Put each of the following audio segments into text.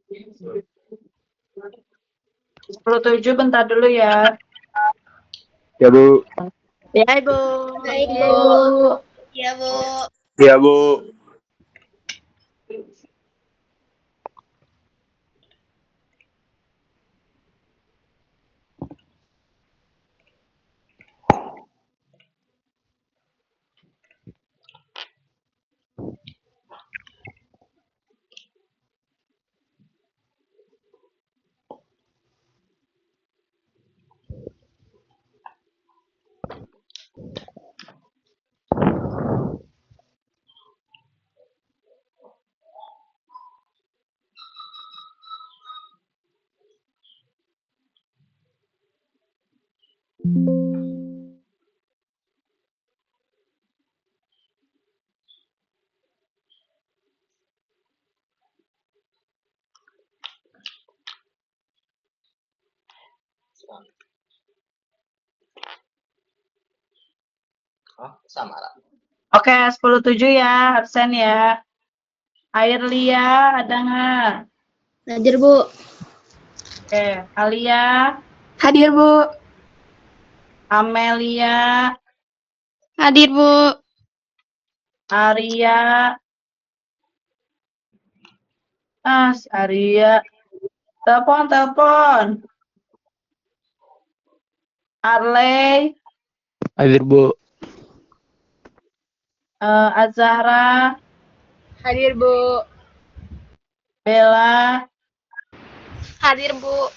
10.7 bentar dulu ya. Ya, Bu. Ya, Ibu. Baik, Ibu. Bu. Ya, Bu. Ya, Bu. Oh, sama lah. Oke, 10.7 ya, absen ya. Air Lia, ada nggak? Hadir, Bu. Oke, Alia, Hadir, Bu. Amelia, Hadir, Bu. Arya, si Arya. Telepon. Arley, Hadir, Bu. Azahra, Hadir, Bu. Bella, Hadir, Bu.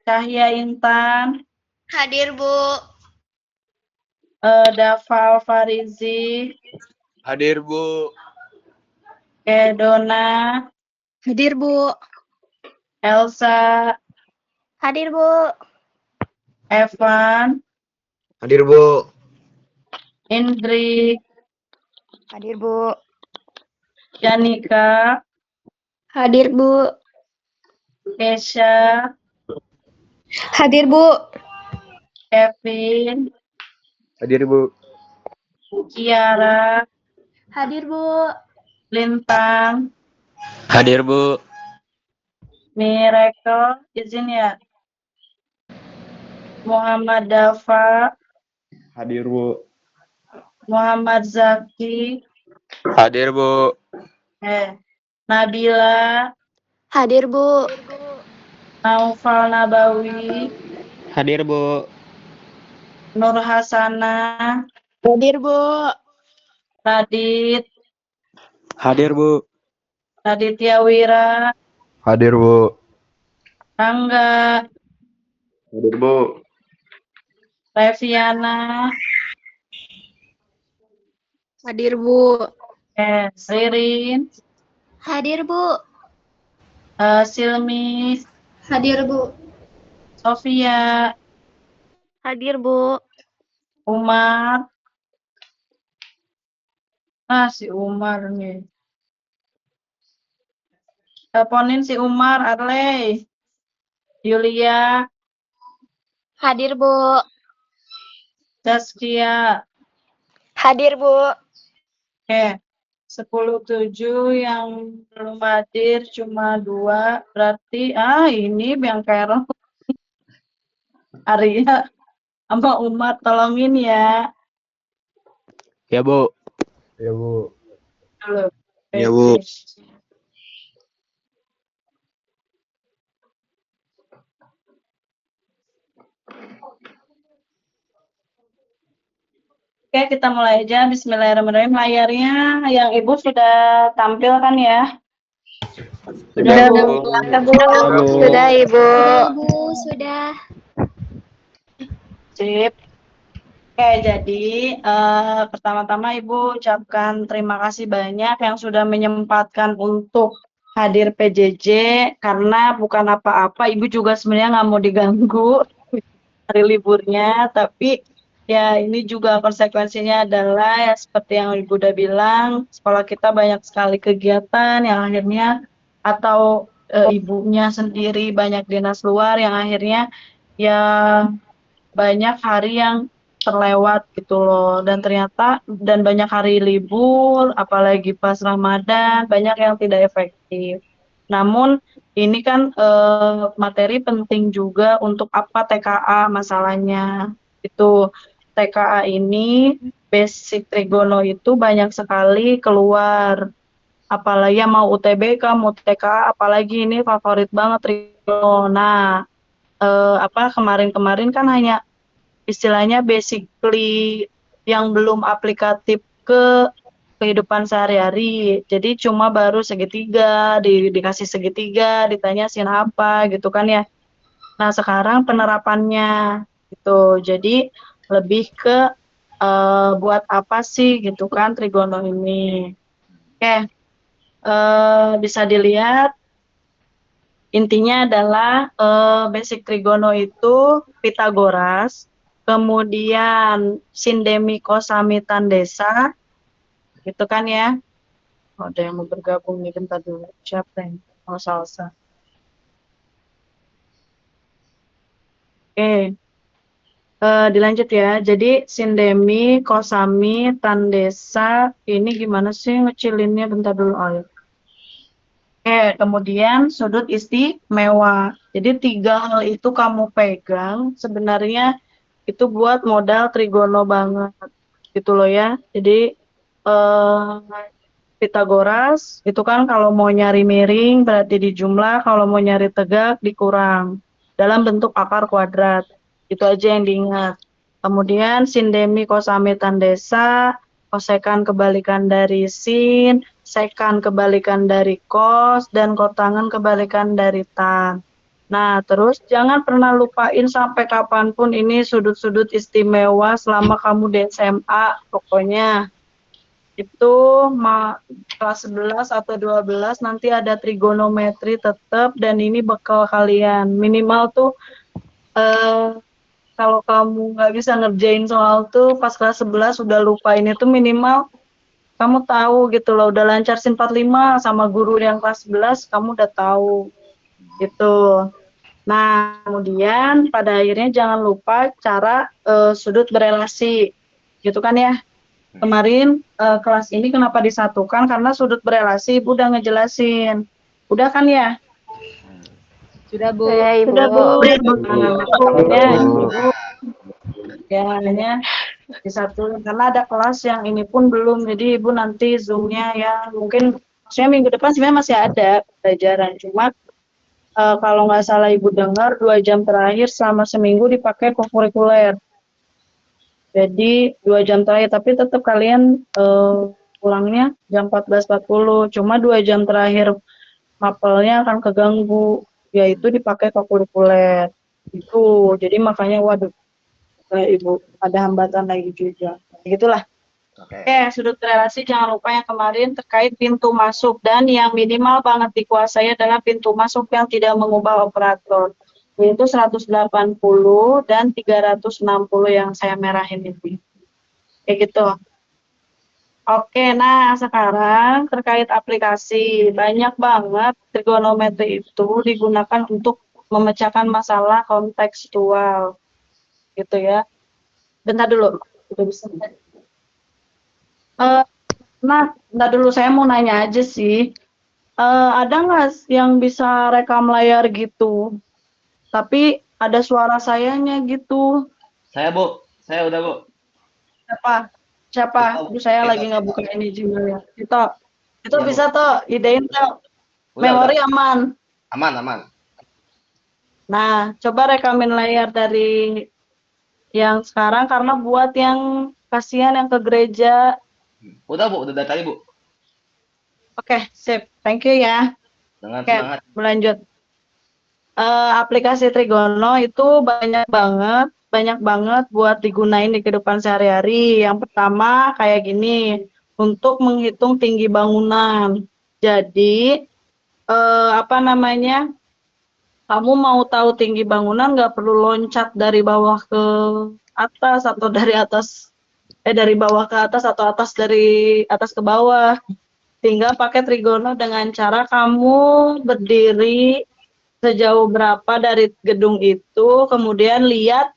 Cahya Intan, Hadir, Bu. Dafal Farizi, Hadir, Bu. Dona, Hadir, Bu. Elsa, Hadir, Bu. Evan, Hadir, Bu. Indri, Hadir, Bu. Janika, Hadir, Bu. Kesha, Hadir, Bu. Kevin, Hadir, Bu. Kiara, Hadir, Bu. Lintang, Hadir, Bu. Miracle, izin ya. Muhammad Dafa, Hadir, Bu. Muhammad Zaki, Hadir, Bu. Nabila, Hadir, Bu. Naufal Nabawi, Hadir, Bu. Nur Hasana, Hadir, Bu. Radit, Hadir, Bu. Raditya Wira, Hadir, Bu. Rangga, Hadir, Bu. Reviana, Hadir, Bu. Ririn, Hadir, Bu. Silmi, Hadir, Bu. Sofia, Hadir, Bu. Umar, si Umar nih. Teleponin si Umar, Arley, Yulia, Hadir, Bu. Zaskia. Hadir, Bu. 10.7 yang belum hadir cuma 2, berarti ini yang Carol, Arya sama Umar, tolongin ya. Ya, Bu. Ya, Bu. Halo. Ya, Bu. Oke, kita mulai aja. Bismillahirrahmanirrahim. Layarnya yang Ibu sudah tampil kan ya? Sudah, Bu. Sudah, Bu. Sudah, Bu. Sudah, Ibu. Sudah, Ibu. Sudah. Sip. Oke, jadi pertama-tama Ibu ucapkan terima kasih banyak yang sudah menyempatkan untuk hadir PJJ, karena bukan apa-apa, Ibu juga sebenarnya nggak mau diganggu hari liburnya, tapi ya ini juga konsekuensinya adalah ya seperti yang Ibu udah bilang, sekolah kita banyak sekali kegiatan yang akhirnya, atau ibunya sendiri banyak dinas luar yang akhirnya ya banyak hari yang terlewat gitu loh, dan ternyata banyak hari libur, apalagi pas Ramadan, banyak yang tidak efektif. Namun ini kan materi penting juga untuk apa TKA masalahnya. Itu TKA ini basic trigono itu banyak sekali keluar. Apalagi yang mau UTBK, mau TKA, apalagi ini favorit banget trigono. Nah, kemarin-kemarin kan hanya istilahnya basically yang belum aplikatif ke kehidupan sehari-hari. Jadi cuma baru segitiga, dikasih segitiga, ditanyain apa gitu kan ya. Nah, sekarang penerapannya gitu. Jadi lebih ke buat apa sih gitu kan trigono ini. Oke, bisa dilihat intinya adalah basic trigono itu Pitagoras, kemudian sindemi kosami tandesa, gitu kan ya. Oh, ada yang mau bergabung nih, bentar dulu. Siapa yang mau salsa? Oke, dilanjut ya. Jadi sindemi, kosami, tandesa, ini gimana sih ngecilinnya? Bentar dulu. Oh, ya. Oke, kemudian sudut istimewa. Jadi 3 hal itu kamu pegang, sebenarnya itu buat modal trigono banget, gitu loh ya. Jadi eh, Pitagoras itu kan kalau mau nyari miring berarti dijumlah, kalau mau nyari tegak dikurang dalam bentuk akar kuadrat. Itu aja yang diingat. Kemudian sindemi kosami tandesa, kosekan kebalikan dari sin, sekan kebalikan dari kos, dan kotangan kebalikan dari tan. Nah, terus jangan pernah lupain sampai kapanpun ini sudut-sudut istimewa selama kamu di SMA, pokoknya itu kelas 11 atau 12 nanti ada trigonometri tetap, dan ini bekal kalian. Minimal tuh eh, kalau kamu nggak bisa ngerjain soal tuh pas kelas 11 udah lupain itu, minimal kamu tahu gitu loh, udah lancar sin 45 sama guru yang kelas 11 kamu udah tahu gitu. Nah, kemudian pada akhirnya jangan lupa cara sudut berelasi, gitu kan ya. Kemarin kelas ini kenapa disatukan, karena sudut berelasi Ibu udah ngejelasin. Udah kan ya? Sudah, Bu. Sudah, Bu. Nah, makanya Bu. Ibu ya hanya disatuin karena ada kelas yang ini pun belum. Jadi Ibu nanti Zoom-nya ya mungkin maksudnya minggu depan sebenarnya masih ada pelajaran. Cuma kalau nggak salah Ibu dengar 2 jam terakhir selama seminggu dipakai kokurikuler. Jadi 2 jam terakhir, tapi tetap kalian pulangnya jam 14.40. Cuma 2 jam terakhir mapelnya akan keganggu, yaitu dipakai kokurikuler. Itu, jadi makanya waduh, Ibu ada hambatan lagi juga. Gitulah. Oke, sudut relasi jangan lupa yang kemarin terkait pintu masuk, dan yang minimal banget dikuasai adalah pintu masuk yang tidak mengubah operator, yaitu 180 dan 360 yang saya merahin ini. Kayak gitu. Oke, nah sekarang terkait aplikasi. Banyak banget trigonometri itu digunakan untuk memecahkan masalah kontekstual. Gitu ya. Bentar dulu. Udah bisa. Nah, bentar dulu, saya mau nanya aja sih. Ada nggak yang bisa rekam layar gitu? Tapi ada suara sayanya gitu. Saya, Bu. Saya udah, Bu. Siapa? Siapa? Itu, Aduh, saya lagi nggak itu. buka ini Gmail ya. Itu Iya, Bu. bisa tuh, idein tuh. Udah. Memori aman. Aman, aman. Nah, coba rekamin layar dari yang sekarang, karena buat yang kasihan yang ke gereja. Udah, Bu. Udah dari tadi, Bu. Oke, sip. Thank you ya. Dengan Oke, semangat. berlanjut. Aplikasi Trigono itu banyak banget buat digunain di kehidupan sehari-hari. Yang pertama kayak gini, untuk menghitung tinggi bangunan. Jadi, kamu mau tahu tinggi bangunan nggak perlu loncat dari bawah ke atas, atau dari bawah ke atas, atau dari atas ke bawah. Tinggal pakai trigono dengan cara kamu berdiri sejauh berapa dari gedung itu, kemudian lihat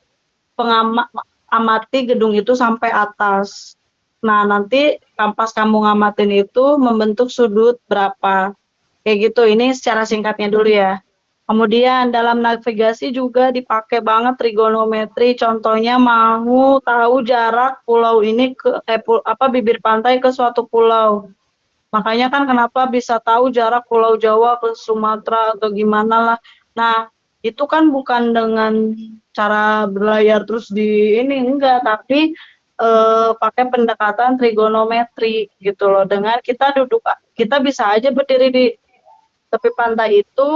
amati gedung itu sampai atas. Nah, nanti pas kamu ngamatin itu membentuk sudut berapa. Kayak gitu, ini secara singkatnya dulu ya. Kemudian dalam navigasi juga dipakai banget trigonometri. Contohnya mau tahu jarak pulau ini ke bibir pantai ke suatu pulau. Makanya kan kenapa bisa tahu jarak Pulau Jawa ke Sumatera atau gimana lah. Nah, itu kan bukan dengan cara berlayar terus di ini enggak, tapi pakai pendekatan trigonometri gitu loh. Dengan kita bisa aja berdiri di tepi pantai itu,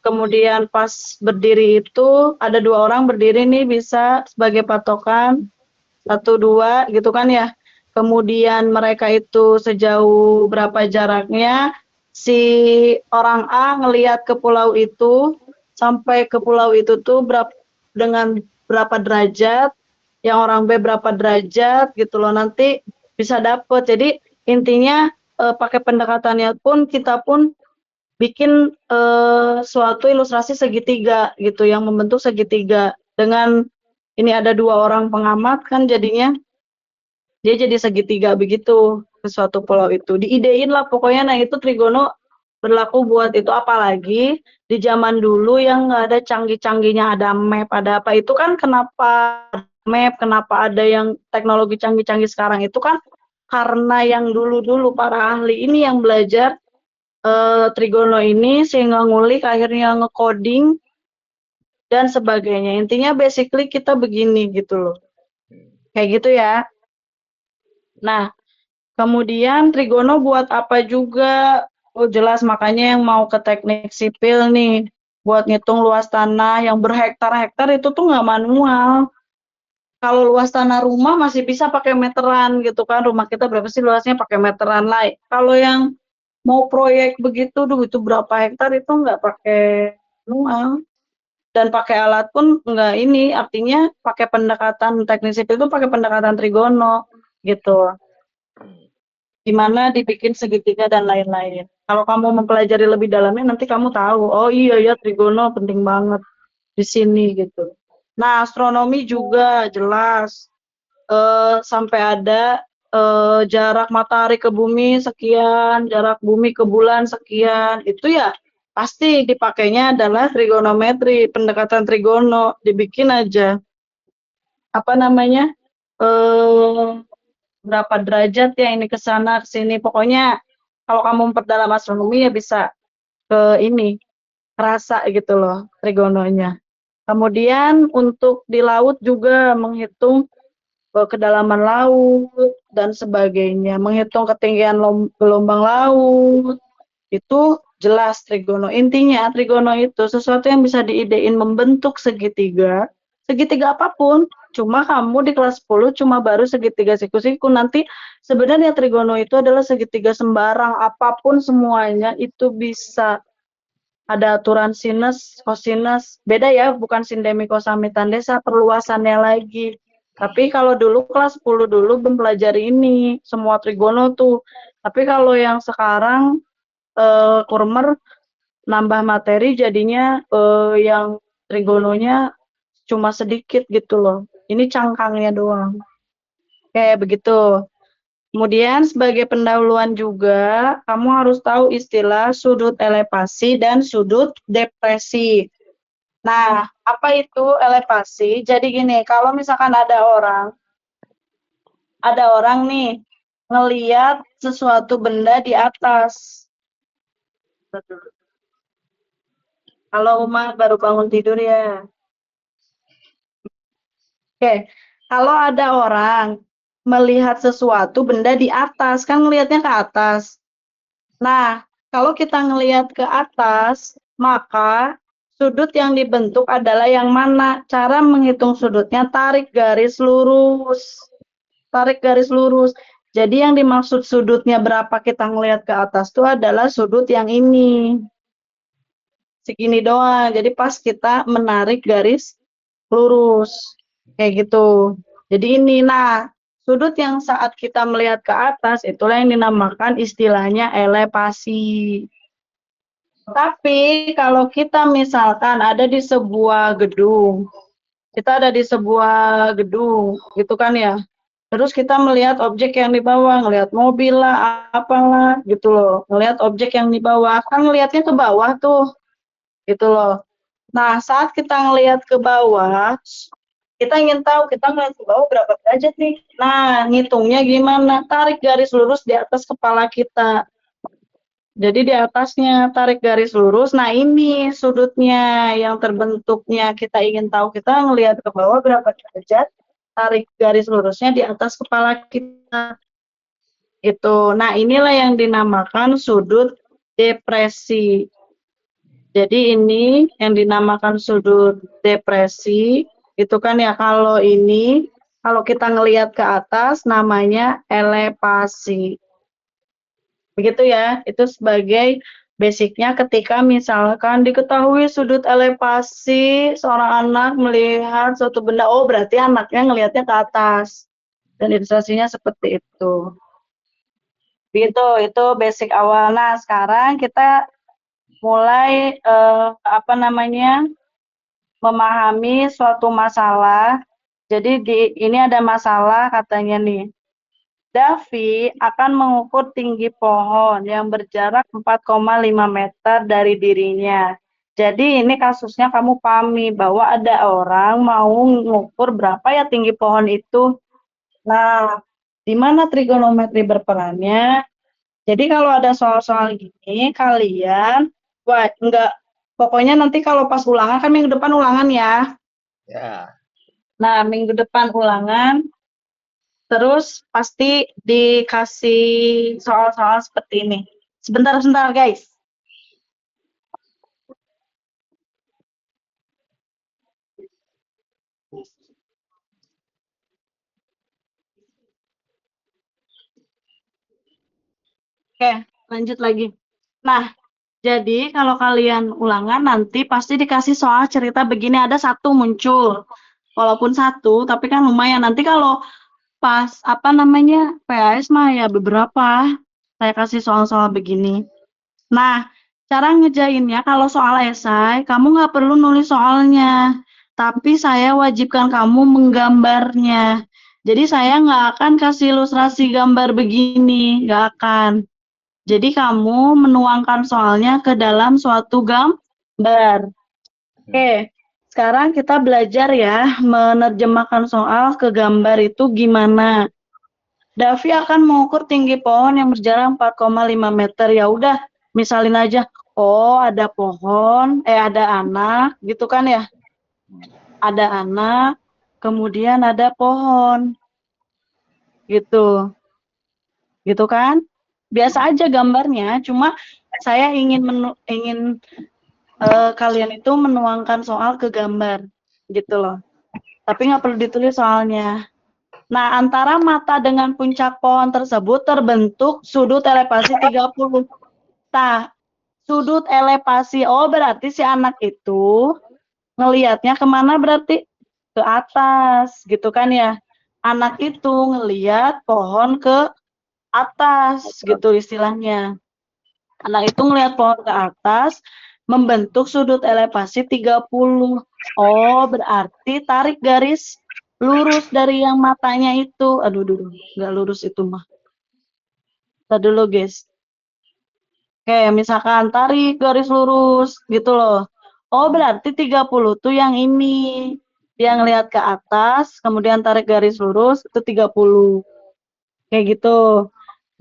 kemudian pas berdiri itu ada 2 orang berdiri nih bisa sebagai patokan, 1, 2 gitu kan ya. Kemudian mereka itu sejauh berapa jaraknya, si orang A ngelihat ke pulau itu, sampai ke pulau itu tuh dengan berapa derajat, yang orang B berapa derajat gitu loh, nanti bisa dapet. Jadi intinya pakai pendekatannya pun kita pun bikin suatu ilustrasi segitiga gitu, yang membentuk segitiga. Dengan ini ada 2 orang pengamat kan jadinya dia jadi segitiga begitu ke suatu pulau itu. Diidein lah pokoknya, nah itu trigono berlaku buat itu. Apalagi di zaman dulu yang nggak ada canggih-canggihnya, ada map, ada apa. Itu kan kenapa map, kenapa ada yang teknologi canggih-canggih sekarang itu kan karena yang dulu-dulu para ahli ini yang belajar trigono ini sehingga ngulik akhirnya ngecoding dan sebagainya. Intinya basically kita begini gitu loh. Kayak gitu ya. Nah, kemudian trigono buat apa juga? Oh jelas, makanya yang mau ke teknik sipil nih, buat ngitung luas tanah yang berhektar-hektar itu tuh nggak manual. Kalau luas tanah rumah masih bisa pakai meteran gitu kan, rumah kita berapa sih luasnya pakai meteran lah. Kalau yang mau proyek begitu, itu berapa hektar itu nggak pakai manual. Dan pakai alat pun nggak ini, artinya pakai pendekatan teknik sipil itu pakai pendekatan trigono gitu. Gimana dibikin segitiga dan lain-lain. Kalau kamu mempelajari lebih dalamnya nanti kamu tahu, oh iya ya trigono penting banget di sini gitu. Nah, astronomi juga jelas sampai ada jarak matahari ke bumi sekian, jarak bumi ke bulan sekian. Itu ya pasti dipakainya adalah trigonometri, pendekatan trigono, dibikin aja apa namanya? eh berapa derajat ya ini ke sana ke sini. Pokoknya kalau kamu memperdalam astronomi ya bisa ke ini, kerasa gitu loh trigononya. Kemudian untuk di laut juga menghitung kedalaman laut dan sebagainya, menghitung ketinggian gelombang laut. Itu jelas trigono. Intinya trigono itu sesuatu yang bisa diidein membentuk segitiga, segitiga apapun. Cuma kamu di kelas 10 cuma baru segitiga siku-siku. Nanti sebenarnya trigono itu adalah segitiga sembarang, apapun semuanya itu bisa. Ada aturan sinus, kosinus, beda ya, bukan sindemi kosamitan desa, perluasannya lagi. Tapi kalau dulu kelas 10 dulu belum pelajari ini, semua trigono tuh. Tapi kalau yang sekarang kurmer nambah materi jadinya yang trigononya cuma sedikit gitu loh. Ini cangkangnya doang. Kayak begitu. Kemudian sebagai pendahuluan juga, kamu harus tahu istilah sudut elevasi dan sudut depresi. Nah, apa itu elevasi? Jadi gini, kalau misalkan ada orang nih ngeliat sesuatu benda di atas. Kalau Uma baru bangun tidur ya. Oke, kalau ada orang melihat sesuatu benda di atas, kan ngelihatnya ke atas. Nah, kalau kita ngelihat ke atas, maka sudut yang dibentuk adalah yang mana? Cara menghitung sudutnya, tarik garis lurus. Tarik garis lurus. Jadi yang dimaksud sudutnya berapa kita ngelihat ke atas itu adalah sudut yang ini. Segini doang. Jadi pas kita menarik garis lurus. Kayak gitu. Jadi ini, nah, sudut yang saat kita melihat ke atas, itulah yang dinamakan istilahnya elevasi. Tapi kalau kita misalkan ada di sebuah gedung, kita ada di sebuah gedung, gitu kan ya. Terus kita melihat objek yang di bawah, ngelihat mobil lah, apalah, gitu loh. Ngelihat objek yang di bawah, kan ngelihatnya ke bawah tuh, gitu loh. Nah, saat kita ngelihat ke bawah, kita ingin tahu kita ngelihat ke bawah berapa derajat nih. Nah, ngitungnya gimana? Tarik garis lurus di atas kepala kita. Jadi di atasnya tarik garis lurus. Nah, ini sudutnya yang terbentuknya. Kita ingin tahu kita ngelihat ke bawah berapa derajat. Tarik garis lurusnya di atas kepala kita. Itu. Nah, inilah yang dinamakan sudut depresi. Jadi ini yang dinamakan sudut depresi. Itu kan ya kalau ini, kalau kita ngelihat ke atas namanya elevasi. Begitu ya, itu sebagai basicnya ketika misalkan diketahui sudut elevasi seorang anak melihat suatu benda, oh berarti anaknya ngelihatnya ke atas. Dan ilustrasinya seperti itu. Begitu, itu basic awal. Nah, sekarang kita mulai memahami suatu masalah. Jadi ini ada masalah katanya nih. Davi akan mengukur tinggi pohon yang berjarak 4,5 meter dari dirinya. Jadi ini kasusnya kamu pahami bahwa ada orang mau mengukur berapa ya tinggi pohon itu. Nah, di mana trigonometri berperannya? Jadi kalau ada soal-soal gini, kalian, pokoknya nanti kalau pas ulangan, kan minggu depan ulangan ya. Ya. Nah, minggu depan ulangan, terus pasti dikasih soal-soal seperti ini. Sebentar, guys. Oke, lanjut lagi. Nah, jadi kalau kalian ulangan nanti pasti dikasih soal cerita begini, ada satu muncul. Walaupun satu, tapi kan lumayan. Nanti kalau pas PAS mah ya beberapa. Saya kasih soal-soal begini. Nah, cara ngejainnya kalau soal esai, kamu nggak perlu nulis soalnya, tapi saya wajibkan kamu menggambarnya. Jadi saya nggak akan kasih ilustrasi gambar begini, nggak akan. Jadi kamu menuangkan soalnya ke dalam suatu gambar. Oke, sekarang kita belajar ya menerjemahkan soal ke gambar itu gimana. Davi akan mengukur tinggi pohon yang berjarak 4,5 meter. Ya udah, misalin aja, oh ada pohon, ada anak, gitu kan ya. Ada anak, kemudian ada pohon. Gitu. Gitu kan? Biasa aja gambarnya, cuma saya ingin kalian itu menuangkan soal ke gambar. Gitu loh. Tapi nggak perlu ditulis soalnya. Nah, antara mata dengan puncak pohon tersebut terbentuk sudut elevasi 30. Nah, sudut elevasi, oh berarti si anak itu ngelihatnya kemana berarti? Ke atas, gitu kan ya. Anak itu ngelihat pohon ke atas, gitu istilahnya. Anak itu ngelihat pohon ke atas, membentuk sudut elevasi 30. Oh, berarti tarik garis lurus dari yang matanya itu. Aduh, nggak lurus itu mah. Tadi dulu, guys. Oke, misalkan tarik garis lurus, gitu loh. Oh, berarti 30 tuh yang ini. Dia ngelihat ke atas, kemudian tarik garis lurus, itu 30. Kayak gitu.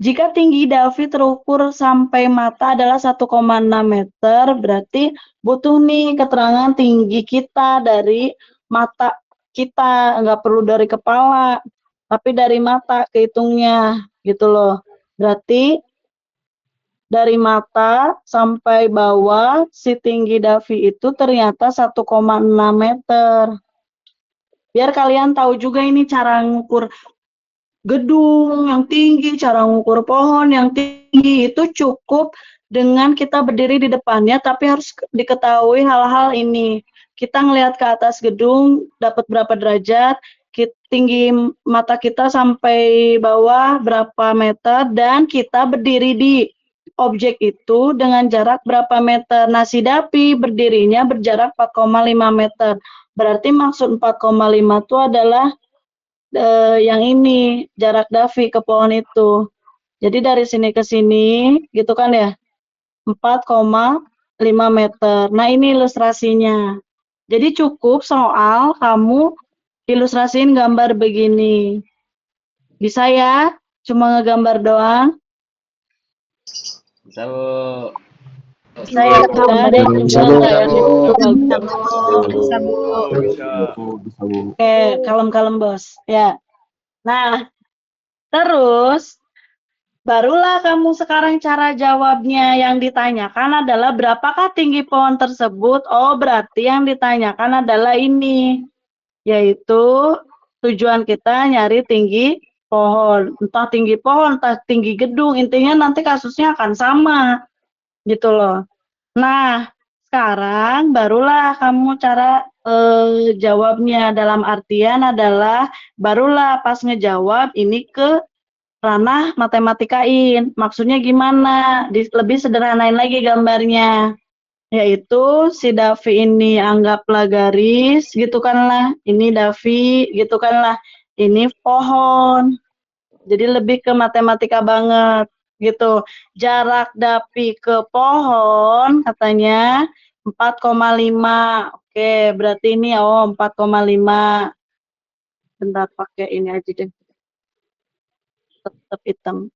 Jika tinggi Davi terukur sampai mata adalah 1,6 meter, berarti butuh nih keterangan tinggi kita dari mata kita, nggak perlu dari kepala, tapi dari mata kehitungnya, gitu loh. Berarti dari mata sampai bawah, si tinggi Davi itu ternyata 1,6 meter. Biar kalian tahu juga ini cara ngukur gedung yang tinggi, cara ngukur pohon yang tinggi, itu cukup dengan kita berdiri di depannya, tapi harus diketahui hal-hal ini. Kita ngelihat ke atas gedung, dapat berapa derajat, tinggi mata kita sampai bawah berapa meter, dan kita berdiri di objek itu dengan jarak berapa meter. Nah, si Davi berdirinya berjarak 4,5 meter. Berarti maksud 4,5 itu adalah yang ini jarak Davi ke pohon itu. Jadi dari sini ke sini gitu kan ya, 4,5 meter. Nah ini ilustrasinya. Jadi cukup soal kamu ilustrasiin gambar begini. Bisa ya? Cuma ngegambar doang? Bisa, Bu. Bisa ya? Udah ada yang Bisa, bilang Bu. nggak ya? Bisa, Bu. Bisa, Bu. Bisa, Bu. Oke, kalem-kalem bos. Ya. Nah, terus barulah kamu sekarang cara jawabnya yang ditanyakan adalah berapakah tinggi pohon tersebut? Oh, berarti yang ditanyakan adalah ini, yaitu tujuan kita nyari tinggi pohon. Entah tinggi pohon, entah tinggi gedung, intinya nanti kasusnya akan sama, gitu loh. Nah, sekarang barulah kamu cara jawabnya, dalam artian adalah barulah pas ngejawab ini ke ranah matematikain. Maksudnya gimana? Lebih sederhanain lagi gambarnya. Yaitu si Davi ini anggaplah garis, gitu kan lah. Ini Davi, gitu kan lah. Ini pohon. Jadi lebih ke matematika banget, gitu. Jarak Davi ke pohon katanya 4,5. Oke, berarti ini 4,5. Bentar pakai ini aja deh. Tetap hitam.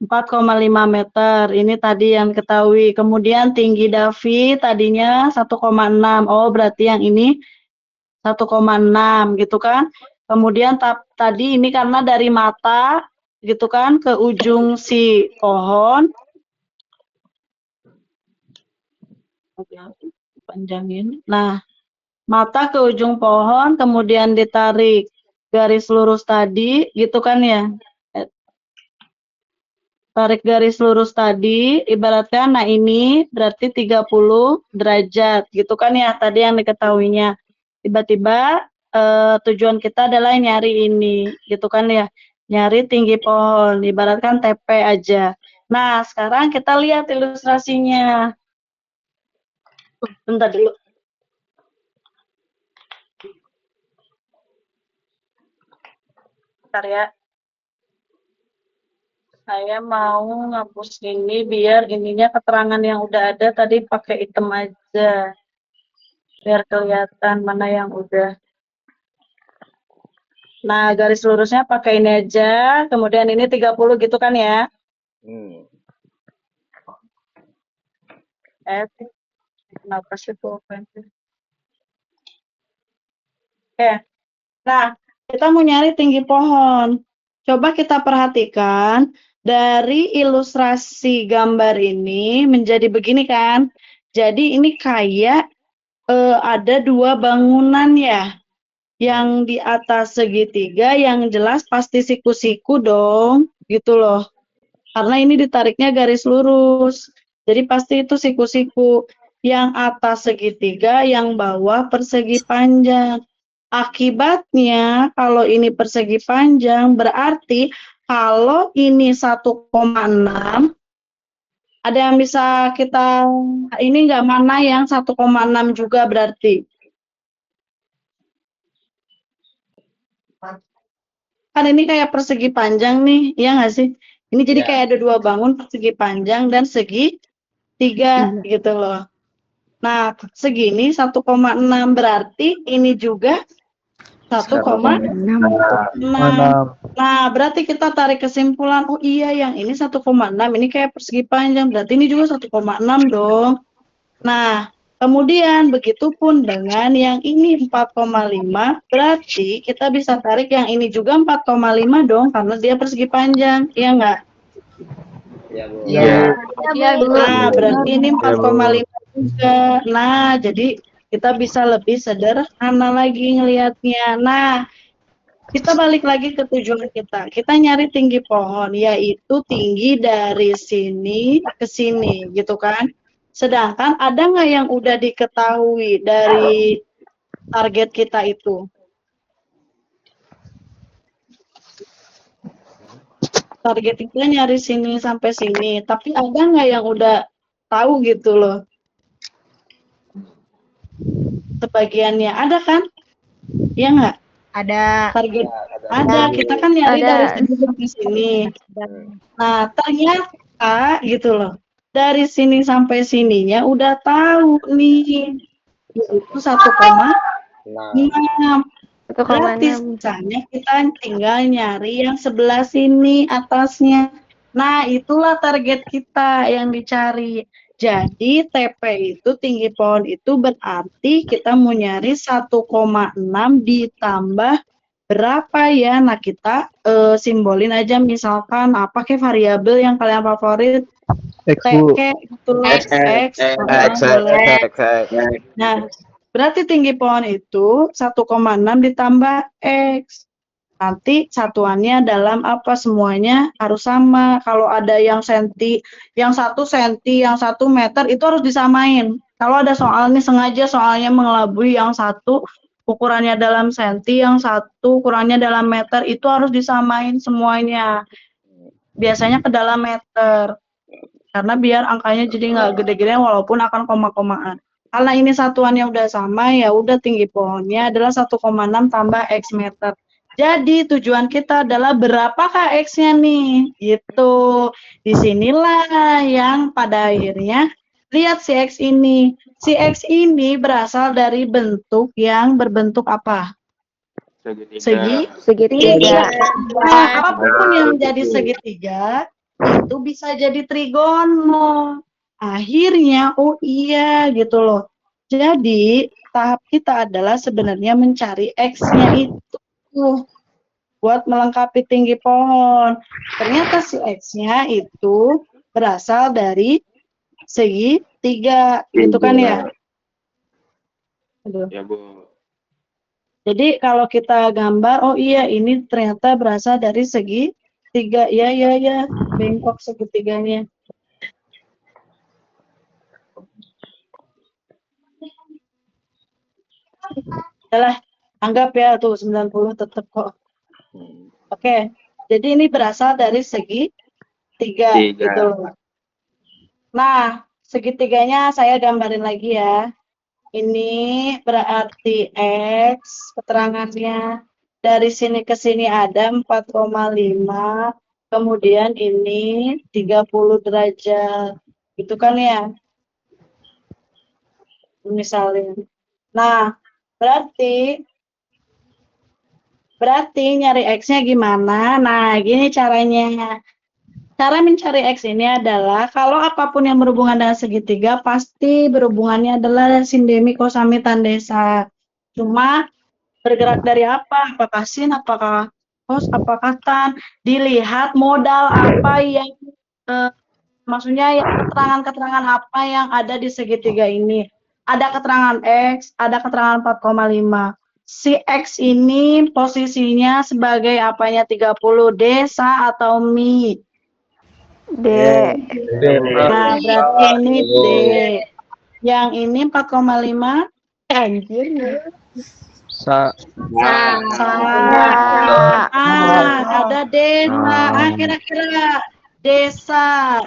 4,5 meter, ini tadi yang ketahui. Kemudian tinggi Davi tadinya 1,6. Oh, berarti yang ini 1,6 gitu kan. Kemudian tadi ini karena dari mata gitu kan ke ujung si pohon. Oke, panjangin. Nah, mata ke ujung pohon kemudian ditarik garis lurus tadi gitu kan ya. Tarik garis lurus tadi, ibaratkan, nah ini berarti 30 derajat, gitu kan ya, tadi yang diketahuinya. Tiba-tiba tujuan kita adalah nyari ini, gitu kan ya, nyari tinggi pohon, ibaratkan TP aja. Nah, sekarang kita lihat ilustrasinya. Bentar dulu. Bentar ya. Saya mau ngapus ini biar ininya keterangan yang udah ada tadi pakai hitam aja. Biar kelihatan mana yang udah. Nah, garis lurusnya pakai ini aja. Kemudian ini 30 gitu kan ya. Kenapa sih pulpen? Oke. Nah, kita mau nyari tinggi pohon. Coba kita perhatikan dari ilustrasi gambar ini menjadi begini kan. Jadi ini kayak ada dua bangunan ya. Yang di atas segitiga yang jelas pasti siku-siku dong, gitu loh. Karena ini ditariknya garis lurus. Jadi pasti itu siku-siku. Yang atas segitiga, yang bawah persegi panjang. Akibatnya kalau ini persegi panjang berarti kalau ini 1,6, ada yang bisa kita ini nggak, mana yang 1,6 juga berarti? Kan ini kayak persegi panjang nih, iya nggak sih? Ini jadi Ya. kayak ada dua bangun persegi panjang dan segi tiga gitu loh. Nah, segini 1,6 berarti ini juga 1,6. Nah, berarti kita tarik kesimpulan, oh iya yang ini 1,6, ini kayak persegi panjang, berarti ini juga 1,6 dong. Nah, kemudian begitupun dengan yang ini 4,5, berarti kita bisa tarik yang ini juga 4,5 dong, karena dia persegi panjang, iya nggak? Iya, Bu. Iya. Iya, Bu. Nah, berarti ini 4,5 juga. Nah, jadi kita bisa lebih sederhana lagi ngelihatnya. Nah, kita balik lagi ke tujuan kita. Kita nyari tinggi pohon, yaitu tinggi dari sini ke sini, gitu kan? Sedangkan ada nggak yang udah diketahui dari target kita itu? Target kita nyari sini sampai sini, tapi ada nggak yang udah tahu gitu loh? Sebagiannya ada kan? Iya nggak? Ada. Target Ada, kita kan nyari dari Ada. sini sampai sini. Dan Nah, ternyata gitu loh. Dari sini sampai sininya udah tahu nih. Itu 1,6. Berarti 1,6. sisanya kita tinggal nyari yang sebelah sini atasnya. Nah, itulah target kita yang dicari. Jadi TP itu tinggi pohon itu berarti kita mau nyari 1,6 ditambah berapa ya? Nah, kita simbolin aja misalkan apa kayak variabel yang kalian favorit. X, T Bu. kayak gitu. X, boleh. Nah, berarti tinggi pohon itu 1,6 ditambah X. Nanti satuannya dalam apa? Semuanya harus sama. Kalau ada yang senti, yang 1 senti, yang 1 meter itu harus disamain. Kalau ada soalnya sengaja soalnya mengelabui yang satu ukurannya dalam senti, yang satu ukurannya dalam meter itu harus disamain semuanya. Biasanya ke dalam meter. Karena biar angkanya jadi nggak gede-gedean walaupun akan koma-komaan. Karena ini satuannya udah sama, ya udah tinggi pohonnya adalah 1,6 tambah X meter. Jadi tujuan kita adalah berapakah X-nya nih? Gitu. Disinilah yang pada akhirnya lihat si X ini. Si X ini berasal dari bentuk yang berbentuk apa? segitiga. Nah, apapun yang jadi segitiga itu bisa jadi trigono. Akhirnya, oh iya gitu loh. Jadi, tahap kita adalah sebenarnya mencari X-nya itu buat melengkapi tinggi pohon. Ternyata si X-nya itu berasal dari segitiga, gitu kan ya? Aduh. Ya, Bu. Jadi kalau kita gambar, oh iya ini ternyata berasal dari segitiga. Ya, bengkok segitiganya. Adalah, anggap ya tuh 90 tetap kok. Oke, jadi ini berasal dari segitiga gitu loh. Nah, segitiganya saya gambarin lagi ya. Ini berarti X, keterangannya dari sini ke sini ada 4,5, kemudian ini 30 derajat. Gitu kan ya? Misalnya. Nah, berarti nyari X-nya gimana? Nah, gini caranya. Cara mencari X ini adalah kalau apapun yang berhubungan dengan segitiga pasti berhubungannya adalah sindemi, kosami, tandesa. Cuma bergerak dari apa? Apakah sin, apakah kos, apakah tan? Dilihat modal apa yang maksudnya ya keterangan-keterangan apa yang ada di segitiga ini. Ada keterangan X, ada keterangan 4,5. Si X ini posisinya sebagai apanya 30, desa atau mi? D. Nah, berarti ini D. Yang ini 4,5. Anjir ya. Sa. Ada desa. Kira-kira desa.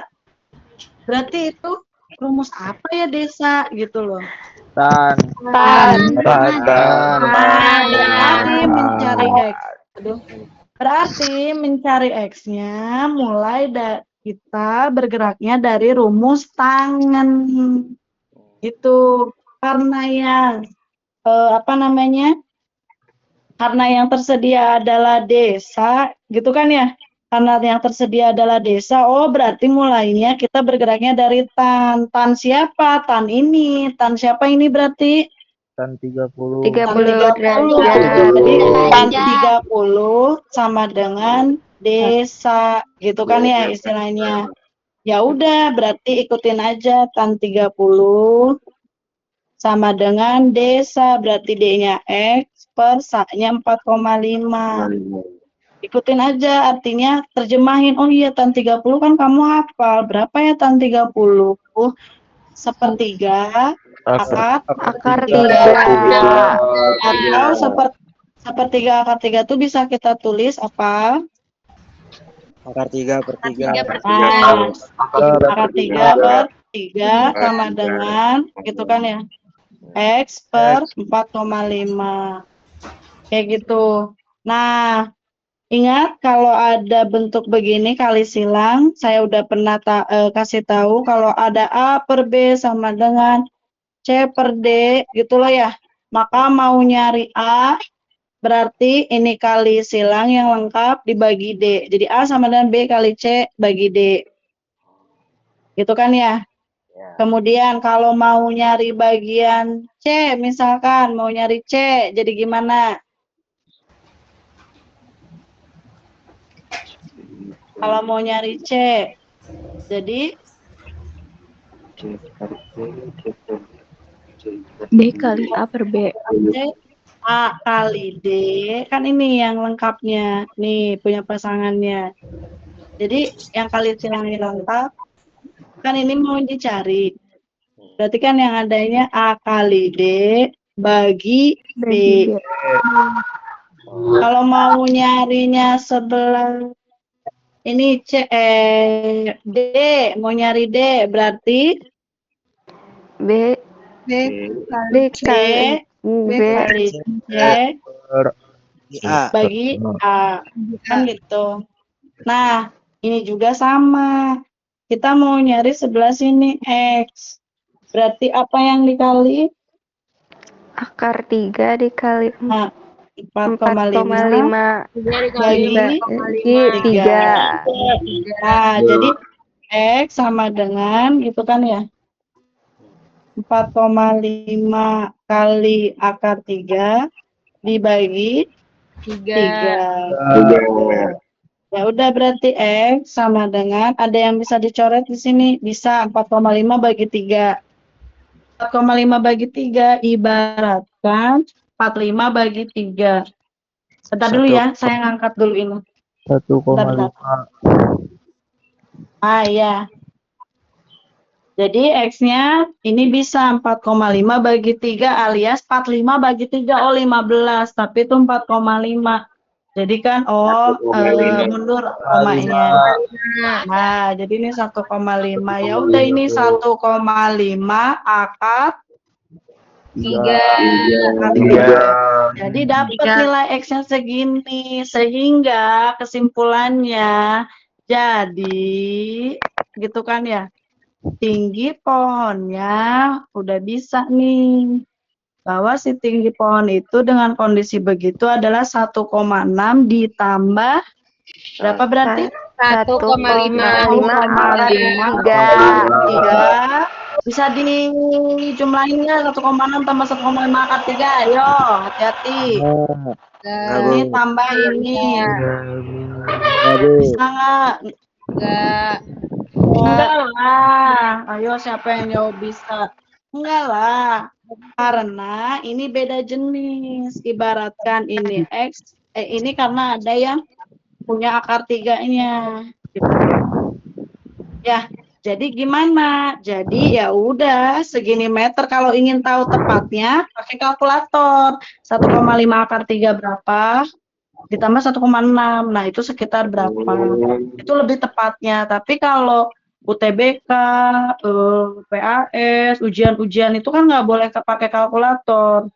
Berarti itu rumus apa ya desa gitu loh. Tan. Berarti mencari X. Aduh. Berarti mencari X-nya mulai kita bergeraknya dari rumus tangen. Itu karena ya apa namanya? Karena yang tersedia adalah desa, gitu kan ya? Karena yang tersedia adalah desa, oh berarti mulainya kita bergeraknya dari tan. Tan siapa? Tan ini. Tan siapa ini berarti? Tan 30. 30 derajat. Jadi tan 30 sama dengan desa, gitu kan ya istilahnya. Ya udah, berarti ikutin aja tan 30 sama dengan desa, berarti D-nya X per sa-nya 4,5. Ikutin aja, artinya terjemahin. Oh iya, tan 30 kan kamu hafal. Berapa ya tan 30? Sepertiga akar Akar 3. 3. Atau sepertiga akar 3 itu bisa kita tulis apa? Akar 3 per 3. Nah, akar 3 per 3 sama dengan, gitu kan ya, X per 4,5. Kayak gitu. Nah, Ingat kalau ada bentuk begini kali silang, saya udah pernah kasih tahu kalau ada A per B sama dengan C per D gitu loh ya. Maka mau nyari A berarti ini kali silang yang lengkap dibagi D. Jadi A sama dengan B kali C bagi D. Gitu kan ya? Kemudian kalau mau nyari bagian C, misalkan mau nyari C, jadi gimana? Kalau mau nyari C, jadi B kali A per B. C A kali D, kan ini yang lengkapnya, nih punya pasangannya. Jadi yang kali silangnya lengkap, kan ini mau dicari. Berarti kan yang adanya A kali D bagi B. Bagi B. Kalau mau nyarinya sebelah ini D, mau nyari D berarti B B B kali B kali C Per Di A. bagi A. Kan gitu. Nah, ini juga sama. Kita mau nyari sebelah sini X. Berarti apa yang dikali? akar 3 dikali Nah, 4,5 bagi bagi 3. 3. Nah, jadi X sama dengan gitu kan ya. 4,5 kali akar 3 dibagi 3. Ya udah berarti X sama dengan ada yang bisa dicoret di sini. Bisa 4,5 bagi 3. 4,5 bagi 3 ibaratkan 45 bagi 3. Bentar dulu ya, saya ngangkat dulu ini. 1,5. Ah ya. Jadi X-nya ini bisa 4,5 bagi 3 alias 45 bagi 3. Oh 15, tapi itu 4,5. Jadi kan mundur komanya. Nah, jadi ini 1,5. Ya udah ini 1,5 akar 3. Jadi dapat nilai X-nya segini. Sehingga kesimpulannya jadi gitu kan ya. Tinggi pohonnya udah bisa nih. Bahwa si tinggi pohon itu dengan kondisi begitu adalah 1,6 ditambah berapa berarti? 1,5 akar 3. Bisa dijumlahin ya 1,6 tambah 1,5 akar 3. Ayo, hati-hati. Ini tambah ini. Bisa nggak? Enggak lah. Ayo siapa yang jawab bisa? Enggak lah. Karena ini beda jenis. Ibaratkan ini X. Ini karena ada yang punya akar 3-nya. Ya, jadi gimana? Jadi ya udah segini meter. Kalau ingin tahu tepatnya pakai kalkulator. 1,5 akar 3 berapa? Ditambah 1,6. Nah, itu sekitar berapa? Itu lebih tepatnya. Tapi kalau UTBK, PAS, ujian-ujian itu kan nggak boleh pakai kalkulator.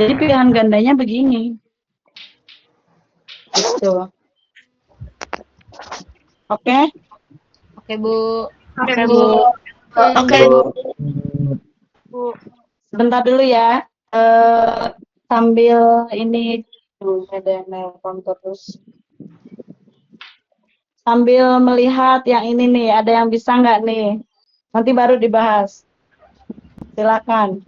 Jadi pilihan gandanya begini. Gitu. Oke? Oke, Bu. Oke, Bu. Oke, Bu. Sebentar dulu ya. Sambil ini ada yang nelpon terus. Sambil melihat yang ini nih, ada yang bisa nggak nih? Nanti baru dibahas. Silakan.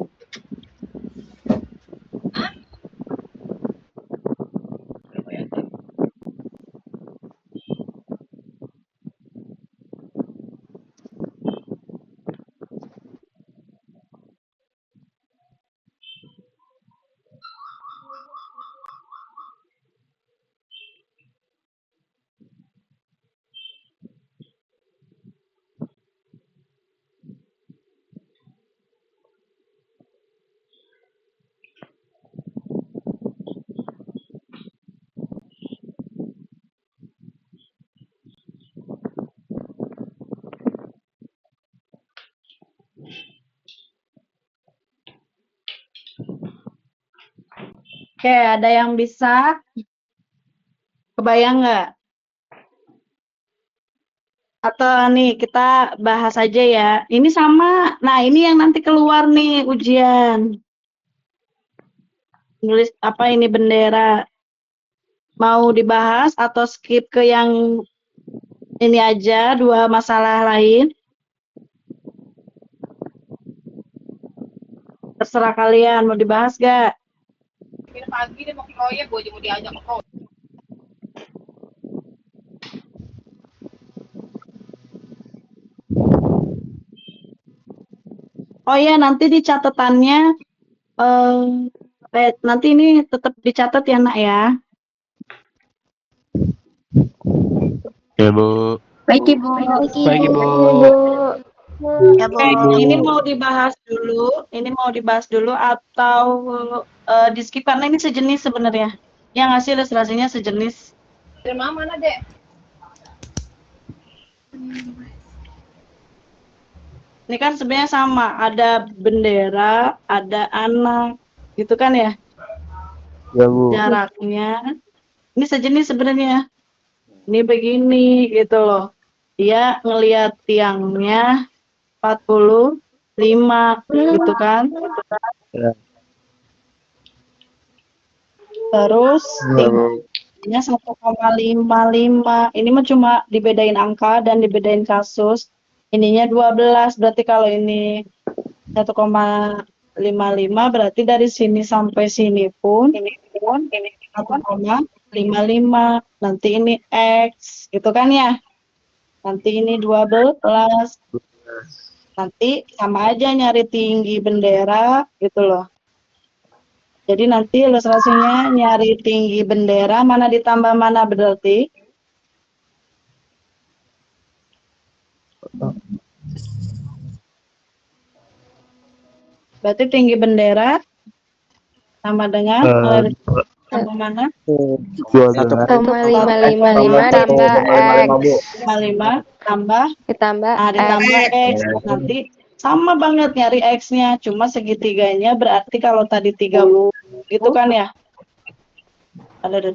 Oke, ada yang bisa? Kebayang nggak? Atau nih kita bahas aja ya. Ini sama. Nah, ini yang nanti keluar nih ujian. Nulis apa ini bendera? Mau dibahas atau skip ke yang ini aja, dua masalah lain? Terserah kalian, mau dibahas gak? Pagi dia mau proyek, gue mau diajak ke proyek. Oh iya, nanti di catatannya, nanti ini tetap dicatat ya nak ya. Ya, Bu. Baik, Ibu. Baik, Ibu. Ya, Oke, ini mau dibahas dulu, atau di skip karena ini sejenis sebenarnya. Yang ngasih ilustrasinya sejenis. Dari mama mana, Dek? Ini kan sebenarnya sama, ada bendera, ada anak, gitu kan ya Ya, Bu. jaraknya. Ini sejenis sebenarnya. Ini begini gitu loh. Dia ngelihat tiangnya 45 gitu kan. Ya. Terus Ya, Bu. tingginya 1,55. Ini mah cuma dibedain angka dan dibedain kasus. Ininya 12, berarti kalau ini 1,55 berarti dari sini sampai sini pun 1,55. Nanti ini X gitu kan ya. Nanti ini 12. Nanti sama aja nyari tinggi bendera gitu loh. Jadi nanti ilustrasinya nyari tinggi bendera mana ditambah mana berarti? Berarti tinggi bendera sama dengan tambah mana? 0,555 tambah X 5 tambah ditambah ditambah X. X. Nanti sama banget nyari X-nya, cuma segitiganya berarti kalau tadi 30 gitu kan ya? Ada.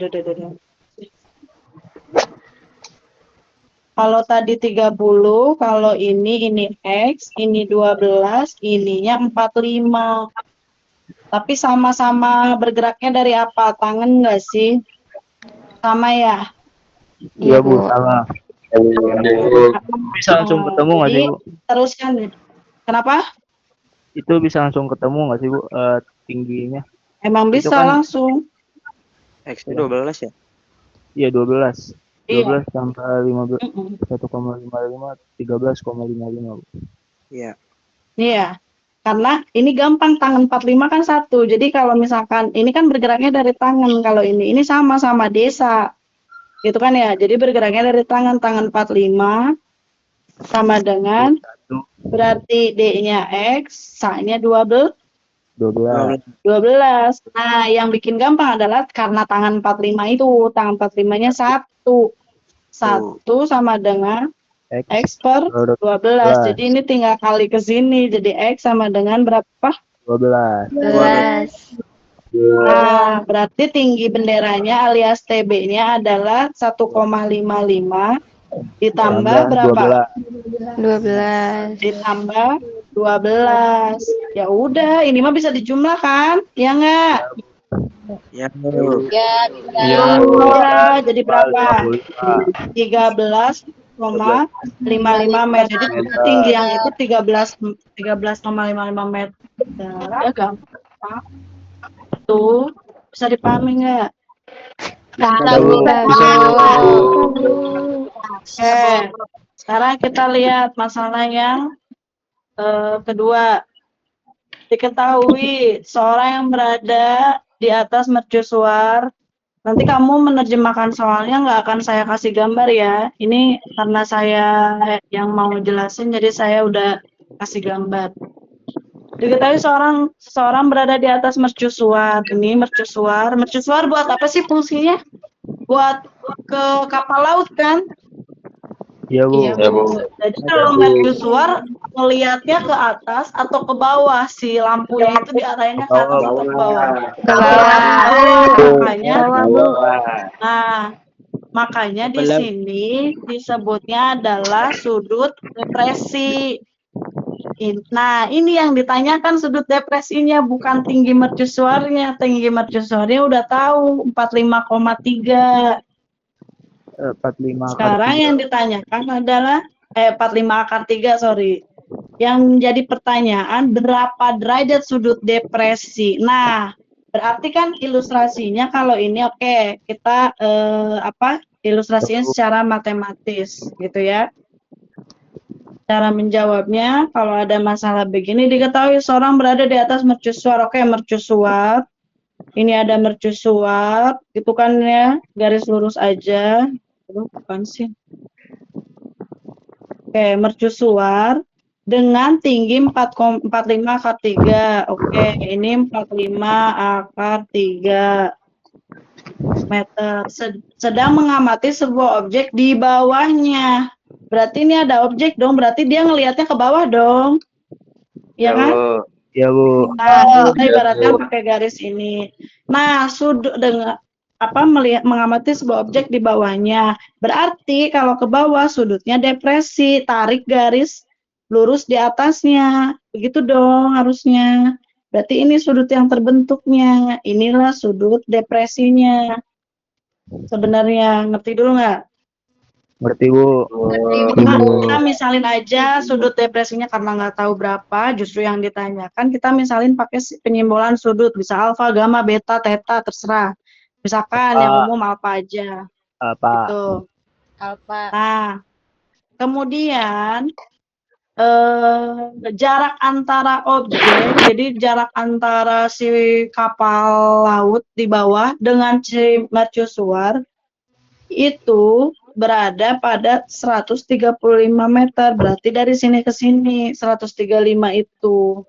Kalau tadi 30, kalau ini X, ini 12, ininya 45. Tapi sama-sama bergeraknya dari apa? Tangan nggak sih? Sama ya? Iya, Bu. Sama. Bisa langsung ketemu nggak sih, Jadi, Bu? teruskan. Kenapa? Itu bisa langsung ketemu nggak sih, Bu, tingginya? Emang Itu bisa kan langsung. X-nya 12 ya? Iya, 12. Iya. 12 tambah 15, Mm-mm. 1,55, 13,55, Bu. Iya. Iya. Karena ini gampang, tangan 45 kan satu. Jadi kalau misalkan ini kan bergeraknya dari tangan, kalau ini sama-sama desa. Gitu kan ya. Jadi bergeraknya dari tangan 45 sama dengan berarti D-nya X, S-nya 12. 12. 12. Nah, yang bikin gampang adalah karena tangan 45 itu, tangan 45-nya 1. 1 sama dengan X per 12. Jadi ini tinggal kali ke sini. Jadi X sama dengan berapa? 12. 12. Nah, berarti tinggi benderanya alias TB-nya adalah 1,55 ditambah berapa? 12. Ditambah 12. Ya udah, ini mah bisa dijumlahkan, ya enggak? Ya. Ya, Ya, jadi berapa? 13,55 meter. Jadi tinggi yang itu 13,55 meter. Ya, gampang. Tuh, bisa dipahami nggak? Oke, sekarang kita lihat masalah yang kedua. Diketahui seorang yang berada di atas mercusuar. Nanti kamu menerjemahkan soalnya nggak akan saya kasih gambar ya. Ini karena saya yang mau jelasin, jadi saya udah kasih gambar. Diketahui seseorang berada di atas mercusuar. Ini mercusuar. Mercusuar buat apa sih fungsinya? Buat ke kapal laut kan? Iya, Bu. Iya, Bu. Jadi kalau mercusuar ngelihatnya ke atas atau ke bawah, si lampunya itu diarahinnya ke atas atau ke bawah? Ke bawah. Makanya, nah, Makanya di Belah. sini disebutnya adalah sudut depresi. Nah, ini yang ditanyakan sudut depresinya, bukan tinggi mercusuarnya. Tinggi mercusuarnya udah tahu 45,3. 45 akar Sekarang 3. yang ditanyakan adalah 45 akar 3, sorry. Yang jadi pertanyaan, berapa derajat sudut depresi? Nah, berarti kan ilustrasinya kalau ini oke, kita ilustrasinya secara matematis gitu ya. Cara menjawabnya, kalau ada masalah begini, diketahui seorang berada di atas mercusuar. Oke, mercusuar. Ini ada mercusuar, gitu kan ya, garis lurus aja. Aduh, bukan sih. Oke, mercusuar dengan tinggi 4,45 akar 3. Oke, ini 45 akar 3 meter. Sedang mengamati sebuah objek di bawahnya. Berarti ini ada objek dong, berarti dia ngelihatnya ke bawah dong. Ya kan? Ya, Bu. Nah, kita ibaratkan pakai garis ini. Nah, sudut dengan mengamati sebuah objek di bawahnya. Berarti kalau ke bawah sudutnya depresi, tarik garis lurus di atasnya. Begitu dong harusnya. Berarti ini sudut yang terbentuknya. Inilah sudut depresinya. Sebenarnya, ngerti dulu nggak? Ngerti, Bu. Nah, kita misalin aja sudut depresinya karena nggak tahu berapa, justru yang ditanyakan kita misalin pakai penyimbolan sudut, bisa alfa, gamma, beta, theta, terserah. Misalkan yang umum alfa aja, Apa? gitu. Alfa. Nah, kemudian jarak antara objek, jadi jarak antara si kapal laut di bawah dengan si mercusuar itu berada pada 135 meter. Berarti dari sini ke sini 135 itu.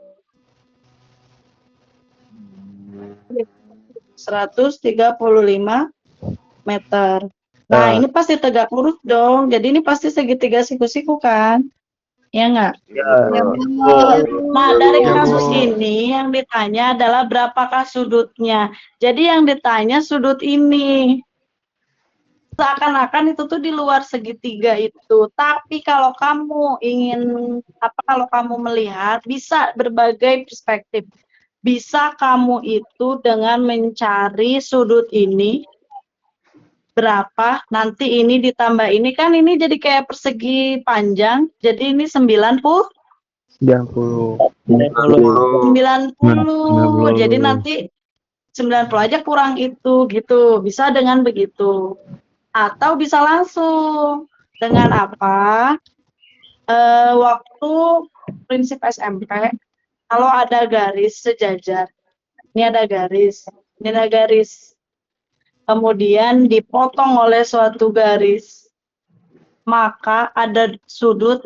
135 meter. Nah, ini pasti tegak lurus dong. Jadi ini pasti segitiga siku-siku kan? Ya enggak? Ya. Nah, dari Ya, kasus Bu. ini yang ditanya adalah berapakah sudutnya. Jadi yang ditanya sudut ini. Seakan-akan itu tuh di luar segitiga itu. Tapi kalau kamu ingin kalau kamu melihat bisa berbagai perspektif. Bisa kamu itu dengan mencari sudut ini berapa, nanti ini ditambah ini kan ini jadi kayak persegi panjang. Jadi ini 90 Jadi nanti 90 aja kurang itu gitu. Bisa dengan begitu. Atau bisa langsung dengan apa? Waktu prinsip SMP, kalau ada garis sejajar, ini ada garis, kemudian dipotong oleh suatu garis, maka ada sudut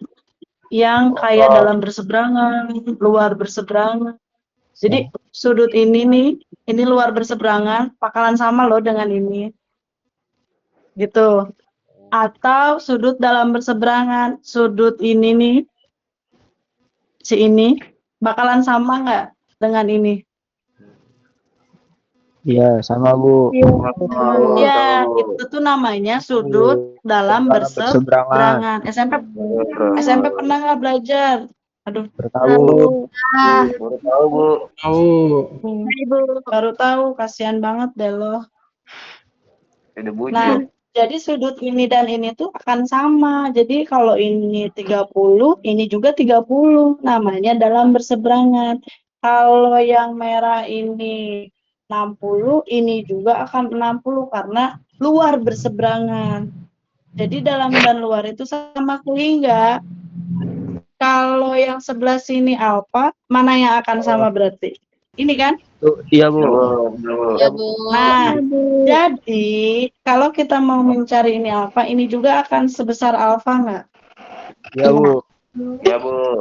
yang kayak dalam berseberangan, luar berseberangan. Jadi sudut ini nih, ini luar berseberangan, bakalan sama loh dengan ini. Gitu. Atau sudut dalam berseberangan, sudut ini nih, si ini, bakalan sama nggak dengan ini? Iya, sama, Bu. Ya, itu tuh namanya sudut dalam berseberangan. SMP pernah nggak belajar? Aduh, Bertahu. baru tahu, kasihan banget deh lo. Nah, jadi sudut ini dan ini tuh akan sama. Jadi kalau ini 30, ini juga 30. Namanya dalam berseberangan. Kalau yang merah ini 60, ini juga akan 60 karena luar berseberangan. Jadi dalam dan luar itu sama, sehingga kalau yang sebelah sini alfa, mana yang akan sama berarti? Ini kan? Iya, Bu. Ya, Bu. Nah, jadi kalau kita mau mencari ini alfa, ini juga akan sebesar alfa nggak? Iya, Bu.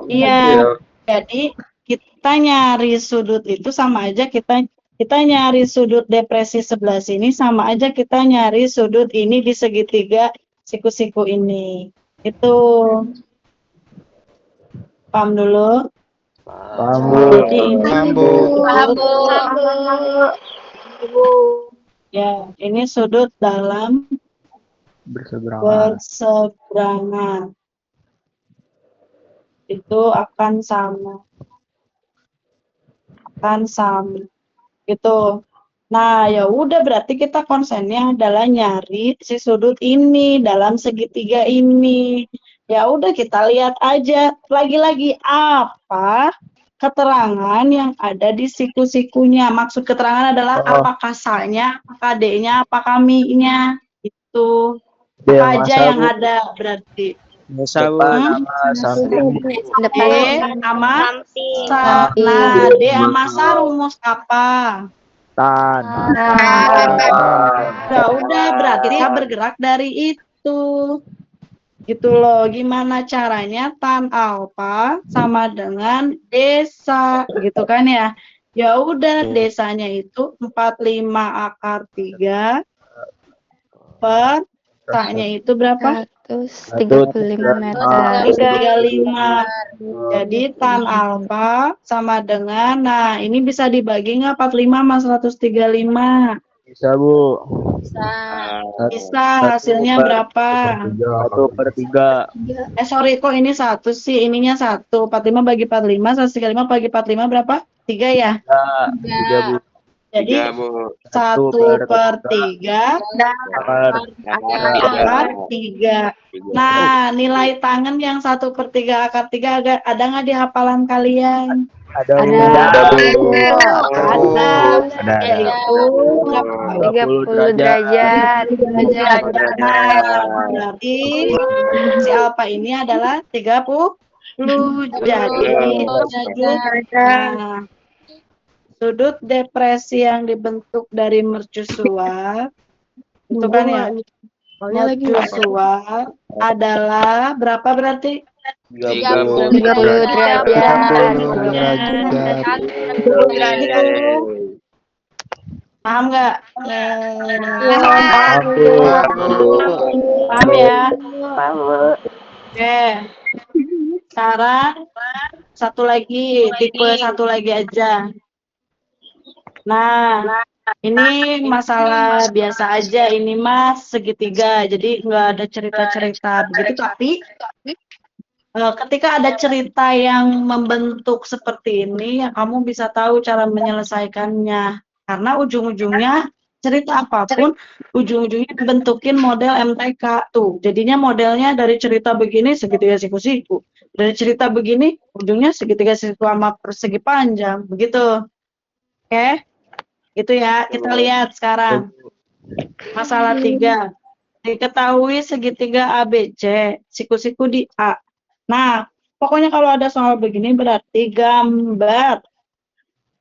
Iya. Jadi kita nyari sudut itu sama aja kita nyari sudut depresi sebelah sini sama aja kita nyari sudut ini di segitiga siku-siku ini. Itu paham dulu. Paham, Bu. Jadi ini Paham, Bu. ya, ini sudut dalam berseberangan. berseberangan. Itu akan sama. Gitu. Nah, ya udah berarti kita konsennya adalah nyari si sudut ini dalam segitiga ini. Ya udah kita lihat aja lagi-lagi apa keterangan yang ada di siku-sikunya. Maksud keterangan adalah Oh. apakah salnya, apakah D-nya, apakah mi-nya. Itu. D Apa yang aja masa, yang Bu. ada berarti. Biasa, Bu. Depan sama samping. D sama sa. Samping. Nah, D sama sa rumus apa? Tan. Udah berarti kita bergerak dari itu. Gitu loh. Gimana caranya tan alfa sama dengan desa, gitu kan ya? Ya udah desanya itu 45 akar 3 per sa-nya itu berapa? 135 meter. 135. Jadi tan alfa sama dengan, nah ini bisa dibagi nggak 45 sama 135? Bisa, Bu. Bisa, hasilnya berapa? 1/3. Sorry, kok ini 1 sih, ininya 1. 45 bagi 45, 135 bagi 45 berapa? 3 ya? 3, Bu. Jadi 1/3 1/3 akar 3. Nah, nilai tangan yang 1/3 akar 3 ada nggak di hafalan kalian? Ada, Bu. Ada. Yaitu 30 derajat. Nah, berarti si alfa ini adalah 30. Jadi sudut depresi yang dibentuk dari mercusuar itu kan ya, mercusuar adalah berapa berarti? 30 derajat. Paham nggak? Paham, Bu. Paham ya? Oke. Sekarang tipe satu lagi aja. Nah, ini masalah biasa aja. Ini mas segitiga, jadi nggak ada cerita-cerita begitu. Tapi ketika ada cerita yang membentuk seperti ini, ya kamu bisa tahu cara menyelesaikannya. Karena ujung-ujungnya cerita apapun, ujung-ujungnya bentukin model MTK tuh. Jadinya modelnya dari cerita begini segitiga siku-siku, dari cerita begini ujungnya segitiga siku sama persegi panjang, begitu. Oke, itu ya. Kita lihat sekarang masalah 3. Diketahui segitiga ABC, siku-siku di A. Nah, pokoknya kalau ada soal begini berarti gambar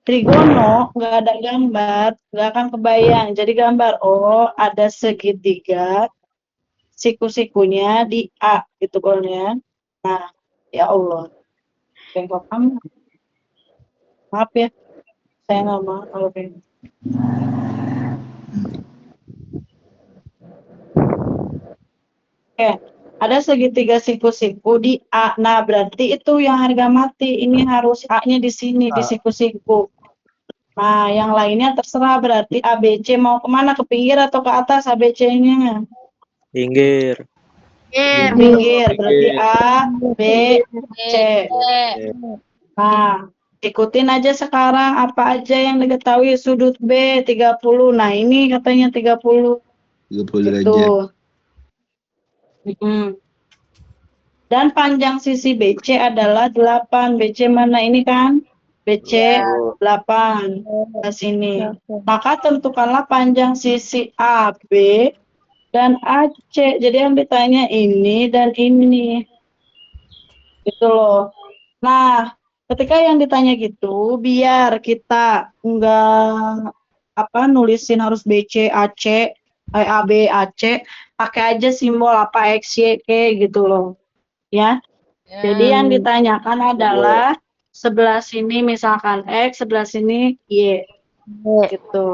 trigono, nggak ada gambar, nggak akan kebayang. Jadi gambar, oh ada segitiga, siku-sikunya di A, gitu kan ya. Nah, ya Allah. Bengkok amat. Maaf ya, saya nggak mau kalau bengkok. Oke, ada segitiga siku-siku di A. Nah, berarti itu yang harga mati. Ini harus A-nya di sini, di siku-siku. Nah, yang lainnya terserah. Berarti ABC mau kemana? Ke pinggir atau ke atas ABC-nya? Pinggir. Pinggir. Berarti A, B, C. Nah, ikutin aja sekarang apa aja yang diketahui sudut B 30. Nah, ini katanya 30. 30 derajat. Gitu. Dan panjang sisi BC adalah 8. BC mana ini kan? BC 8. Ke sini. Maka tentukanlah panjang sisi AB dan AC. Jadi yang ditanya ini dan ini. Gitu loh. Nah, ketika yang ditanya gitu, biar kita enggak nulisin harus BC, AC, AB, AC, pakai aja simbol apa X, Y, K gitu loh. Ya. Jadi yang ditanyakan adalah sebelah sini misalkan X, sebelah sini Y. Gitu.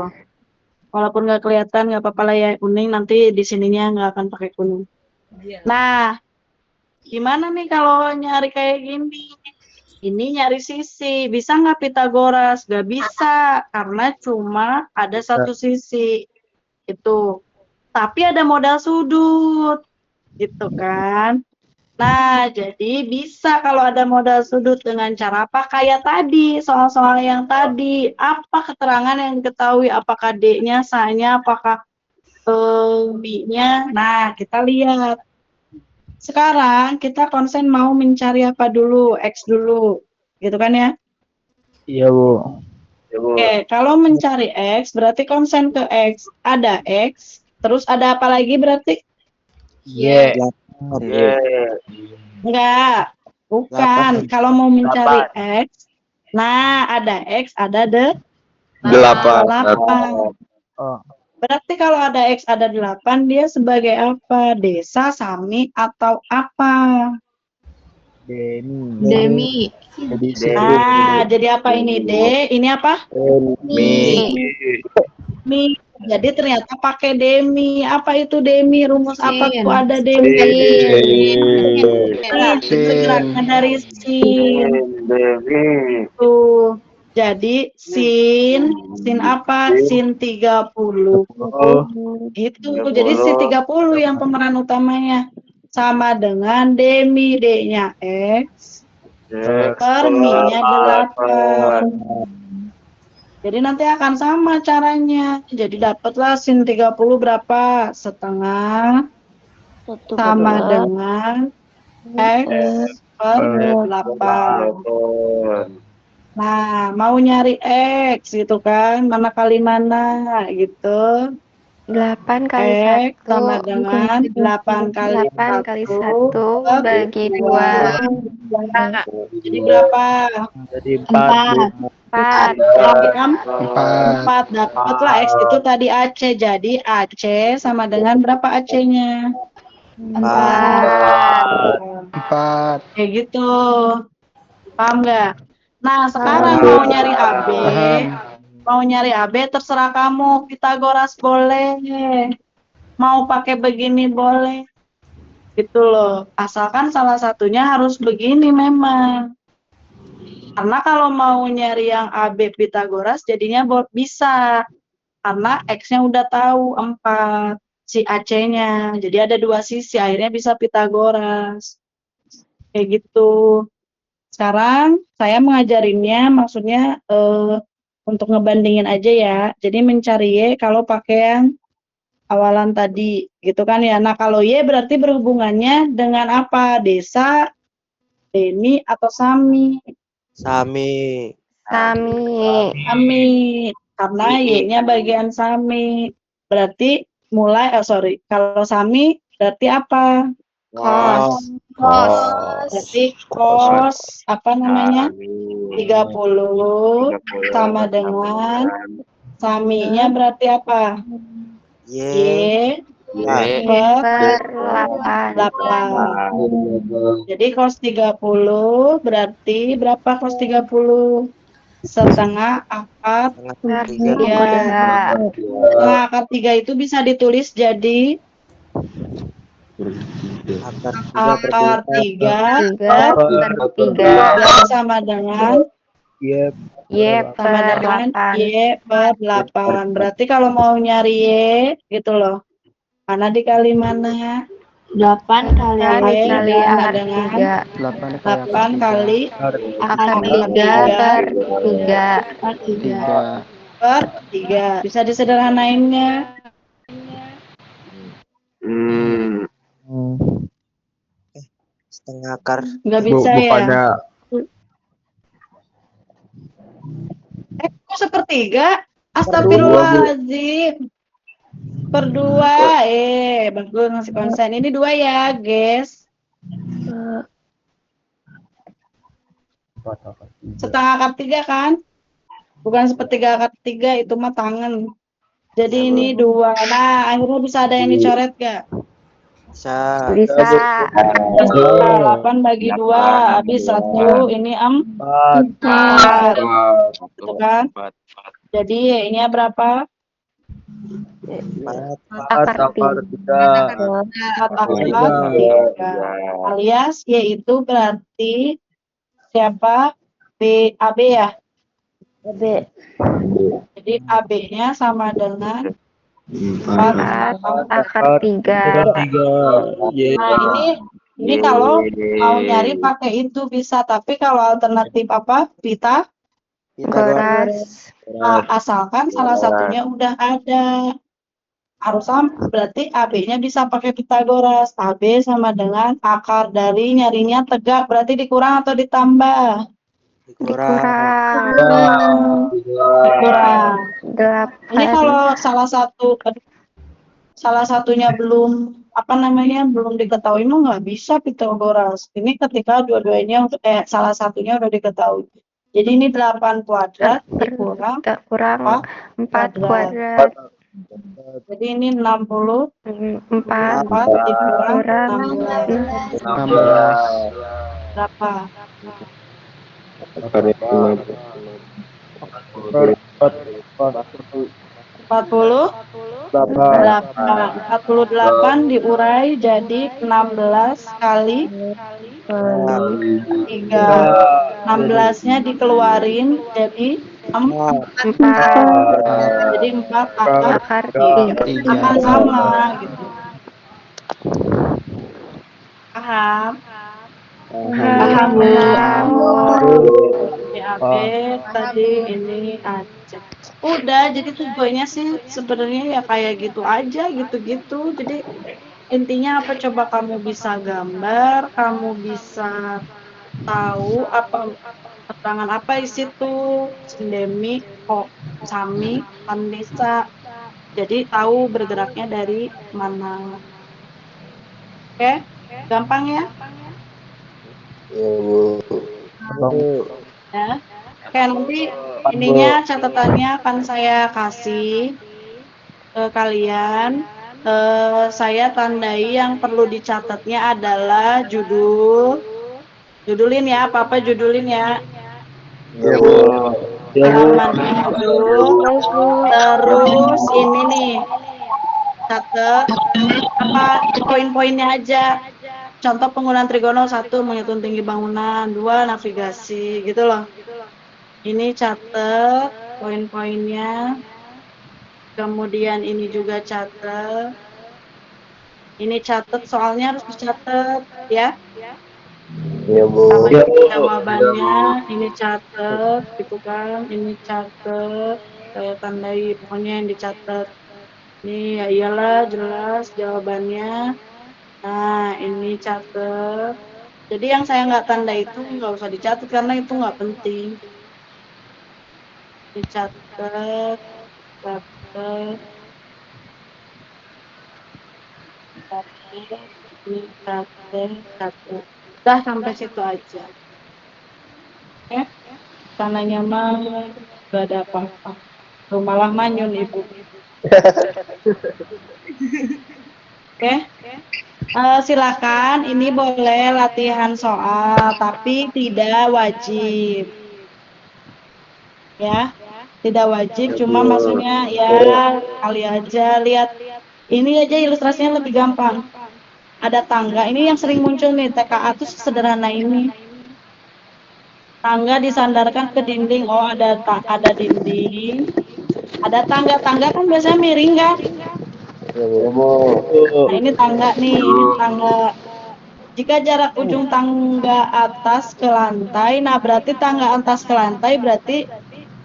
Walaupun nggak kelihatan nggak apa-apa lah ya, kuning, nanti di sininya nggak akan pakai kuning. Nah, gimana nih kalau nyari kayak gini? Ini nyari sisi, bisa nggak Pitagoras? Nggak bisa, karena cuma ada satu sisi. Itu. tapi ada modal sudut. Gitu kan. Nah, jadi bisa kalau ada modal sudut dengan cara apa? Kayak tadi, soal-soal yang tadi. Apa keterangan yang diketahui? Apakah D-nya, S-nya, apakah B-nya? Nah, kita lihat. Sekarang kita konsen mau mencari apa dulu? X dulu. Gitu kan ya? Iya, Bu. Oke, kalau mencari X, berarti konsen ke X. Ada X, terus ada apa lagi berarti? Y. Enggak, bukan. Kalau mau mencari X, nah ada X, ada 8. Oh, Berarti kalau ada X, ada 8, dia sebagai apa? Desa, sami, atau apa? Demi. Jadi Nah, jadi apa ini? D, ini apa? Mi. Mi. Jadi ternyata pakai demi. Apa itu demi? Rumus apa tuh ada Sin. demi? Sin. Itu geraknya dari sin. Tuh. Jadi sin apa? Sin 30. Gitu. Jadi sin 30 yang pemeran utamanya. Sama dengan demi, D-nya X, per mi-nya 8. Jadi nanti akan sama caranya. Jadi dapatlah sin 30 berapa? Setengah sama dengan X per 8. Nah, mau nyari X gitu kan, mana kali mana gitu. 8 kali X 1. sama dengan 8 kali 8 kali 1 1 bagi 2. Jadi berapa? Jadi 4. 4. 4. Dapatlah X itu tadi AC. Jadi AC sama dengan berapa AC-nya? 4. Kayak gitu. Paham nggak? Nah, sekarang mau nyari AB. Mau nyari AB terserah kamu. Pitagoras boleh. Mau pakai begini boleh. Gitu loh. Asalkan salah satunya harus begini memang. Karena kalau mau nyari yang AB Pitagoras jadinya bisa. Karena X-nya udah tahu 4. Si AC-nya. Jadi ada 2 sisi. Akhirnya bisa Pitagoras. Kayak gitu. Sekarang saya mengajarinnya maksudnya untuk ngebandingin aja ya. Jadi mencari Y kalau pakai yang awalan tadi, gitu kan ya. Nah, kalau Y berarti berhubungannya dengan apa? Desa, demi, atau sami? Sami. Sami. Karena Y-nya bagian sami. Berarti kalau sami berarti apa? Kos. Berarti kos apa namanya? 30 sama dengan saminya berarti apa? Y per Per 8. 8. Jadi cos 30 berarti berapa cos 30? Setengah akar Per 3. 3. Setengah akar 3 itu bisa ditulis jadi akar 3 3 per 3. sama dengan Y. Y sama per dengan 8. Y per 8. Berarti kalau mau nyari Y gitu loh. Mana dikali mana? 8 kali Y Kali sama akar dengan 3. 8 kali Akar akar 3 per 3. per 3. Bisa disederhanainnya? Setengah akar. Nggak bisa ya? Kok sepertiga? Astagfirullahaladzim. Per 2. Bagus ngasih konsen. Ini 2 ya, guys. Setengah akar 3 kan? Bukan sepertiga akar 3, itu mah tangan. Jadi ini 2. Nah, akhirnya bisa ada yang dicoret gak? Bisa. Bisa. 8 bagi 2, habis 1, ini 4. Gitu kan? Jadi Y-nya berapa? 4. Akar 3. 4 akar 3. Alias Y itu berarti siapa? AB ya? B. Jadi AB-nya sama dengan Empat. Akar 3. Nah, ini kalau mau nyari pakai itu bisa, tapi kalau alternatif apa? Pita, Goras. asalkan salah satunya udah ada. Harus berarti AB-nya bisa pakai Pitagoras. AB sama dengan akar dari nyarinya tegak, berarti dikurang atau ditambah? Dikurang. Dikurang. Ini 8. kalau salah satunya belum belum diketahui mah nggak bisa Pitagoras. Ini ketika dua-duanya salah satunya udah diketahui. Jadi ini 8 kuadrat dikurang Kurang 4 kuadrat. kuadrat. Jadi ini 64 4 dikurang kurang 16. 16. Berapa? Empat puluh 48 diurai jadi 16 kali 3. 16-nya dikeluarin jadi 4. 4. Jadi 4 akar Akar 3. 3. Akan sama gitu. Paham? Paham, Bu? BAB tadi ini aja. Udah, jadi tujuannya sih sebenarnya ya kayak gitu aja, gitu-gitu. Jadi intinya apa, coba kamu bisa gambar, kamu bisa tahu apa keterangan apa di situ, sindemi, kok, sami, pandesa. Jadi tahu bergeraknya dari mana. Oke? Gampang ya? Ya. Oke, nanti ininya catatannya akan saya kasih ke kalian. Saya tandai yang perlu dicatatnya adalah judulin ya, apa judulin ya. Halaman judul. Terus ini nih, catat apa poin-poinnya aja. Contoh penggunaan trigonal 1 menghitung tinggi bangunan, 2 navigasi gitu loh. Ini catat poin-poinnya. Kemudian ini juga catat. Ini catat, soalnya harus dicatat ya. Sama jawabannya ini catat gitu kan. Ini catat, saya tandai pokoknya yang dicatat. Ini ya iyalah jelas jawabannya. Nah, ini catat. Jadi yang saya nggak tanda itu nggak usah dicatat karena itu nggak penting. Dicatat, catat, catat, ini catat, catat. Udah sampai situ aja. Oke? Sananya mah nggak ada apa-apa. Tuh malah manyun ibu. Oke? Silakan, ini boleh latihan soal, tapi tidak wajib. Ya, tidak wajib, cuma maksudnya ya kali aja lihat. Ini aja ilustrasinya lebih gampang. Ada tangga, ini yang sering muncul nih, TKA tuh sederhana ini. Tangga disandarkan ke dinding, oh ada dinding. Ada tangga kan biasanya miring kan? Nah, ini tangga nih, ini tangga. Jika jarak ujung tangga atas ke lantai, nah berarti tangga atas ke lantai berarti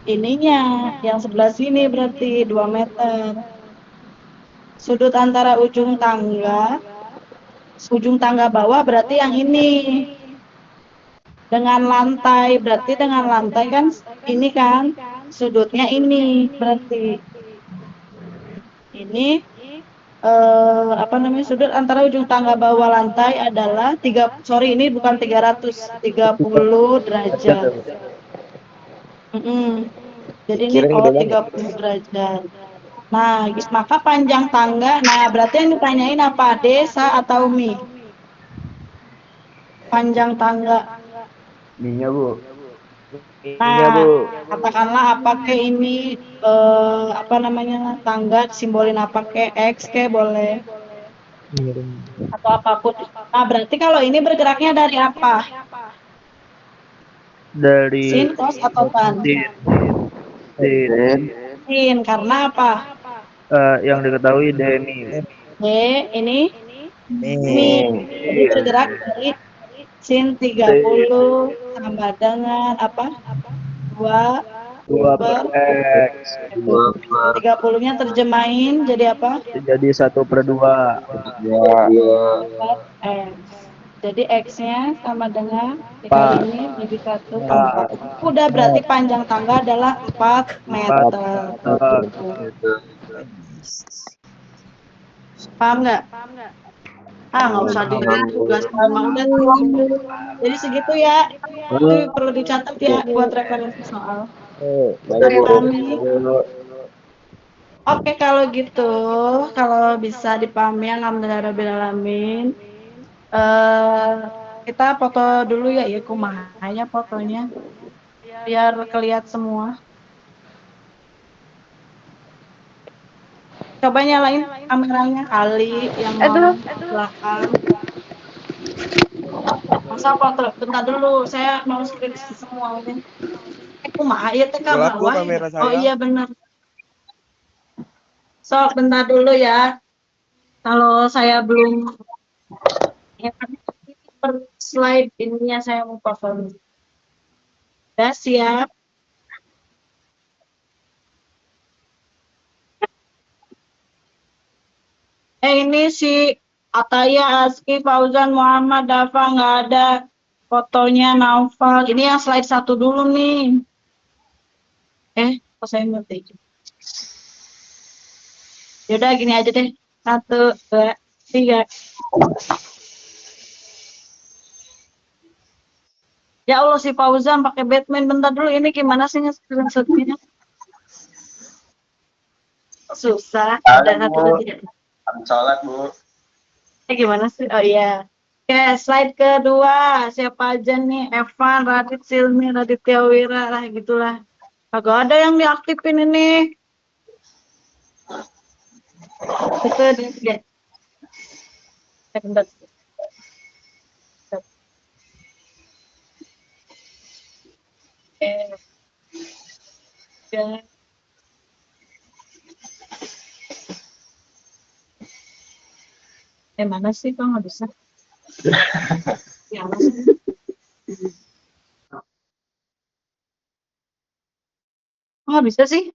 ininya, yang sebelah sini berarti 2 meter. Sudut antara ujung tangga bawah berarti yang ini. Dengan lantai, berarti dengan lantai kan ini kan, sudutnya ini berarti. Ini sudut antara ujung tangga bawah lantai adalah ini bukan 30 derajat. Jadi ini 30 derajat. Nah, maka panjang tangga, nah berarti yang ditanyain apa? Desa atau Mi? Panjang tangga. Minyak, Bu. Nah, katakanlah apa ke ini tangga simbolin apa ke X ke boleh atau apapun. Nah, berarti kalau ini bergeraknya dari apa? Dari Sin, cos atau tan? sin. Sin, karena apa? Yang diketahui Demi. D, ini Mi. Mi. Jadi bergerak dari sin 30 tambah dengan apa? 2 2 per per X. 30-nya terjemahin jadi apa? Jadi 1/2. Per X. Jadi X-nya sama dengan Empat. dikali ini jadi 1 tambah. 4. Udah berarti panjang tangga adalah 4 4 meter. meter. Paham nggak? Nggak usah ditugas sama udah tuh. Jadi segitu ya. Itu perlu dicatat ya buat referensi soal. Baik, Bu. Dipahami? Oke kalau gitu, kalau bisa dipahami alhamdulillahirobbilalamin. Kita foto dulu ya kumahanya fotonya biar kelihatan semua. Coba nyalain kameranya kali yang Aduh. belakang. Masa foto? Bentar dulu, saya mau skripsi semua ini. Kumaha ya teh Gelap Bu bawah ya? kamera Oh saya. iya benar. Sok bentar dulu ya. Kalau saya belum per slide ininya saya mau foto dulu. Udah siap? Ini si Ataya, Aski, Fauzan, Muhammad, Dafa nggak ada fotonya Naufal. Ini yang slide 1 dulu nih. Kok saya ngerti? Yaudah gini aja deh. 1, 2, 3. Ya Allah si Fauzan pakai Batman. Bentar dulu ini gimana sih nge-screenshotnya? Susah. Ada satu lagi. Habis sholat, Bu. Gimana sih? Oh iya. Oke, slide kedua. Siapa aja nih? Evan, Radit, Silmi, Raditya Wira lah gitulah. Kagak ada yang diaktifin ini. Itu dia. Bentar. Ya. Mana sih kok nggak bisa? Ya, nggak bisa sih?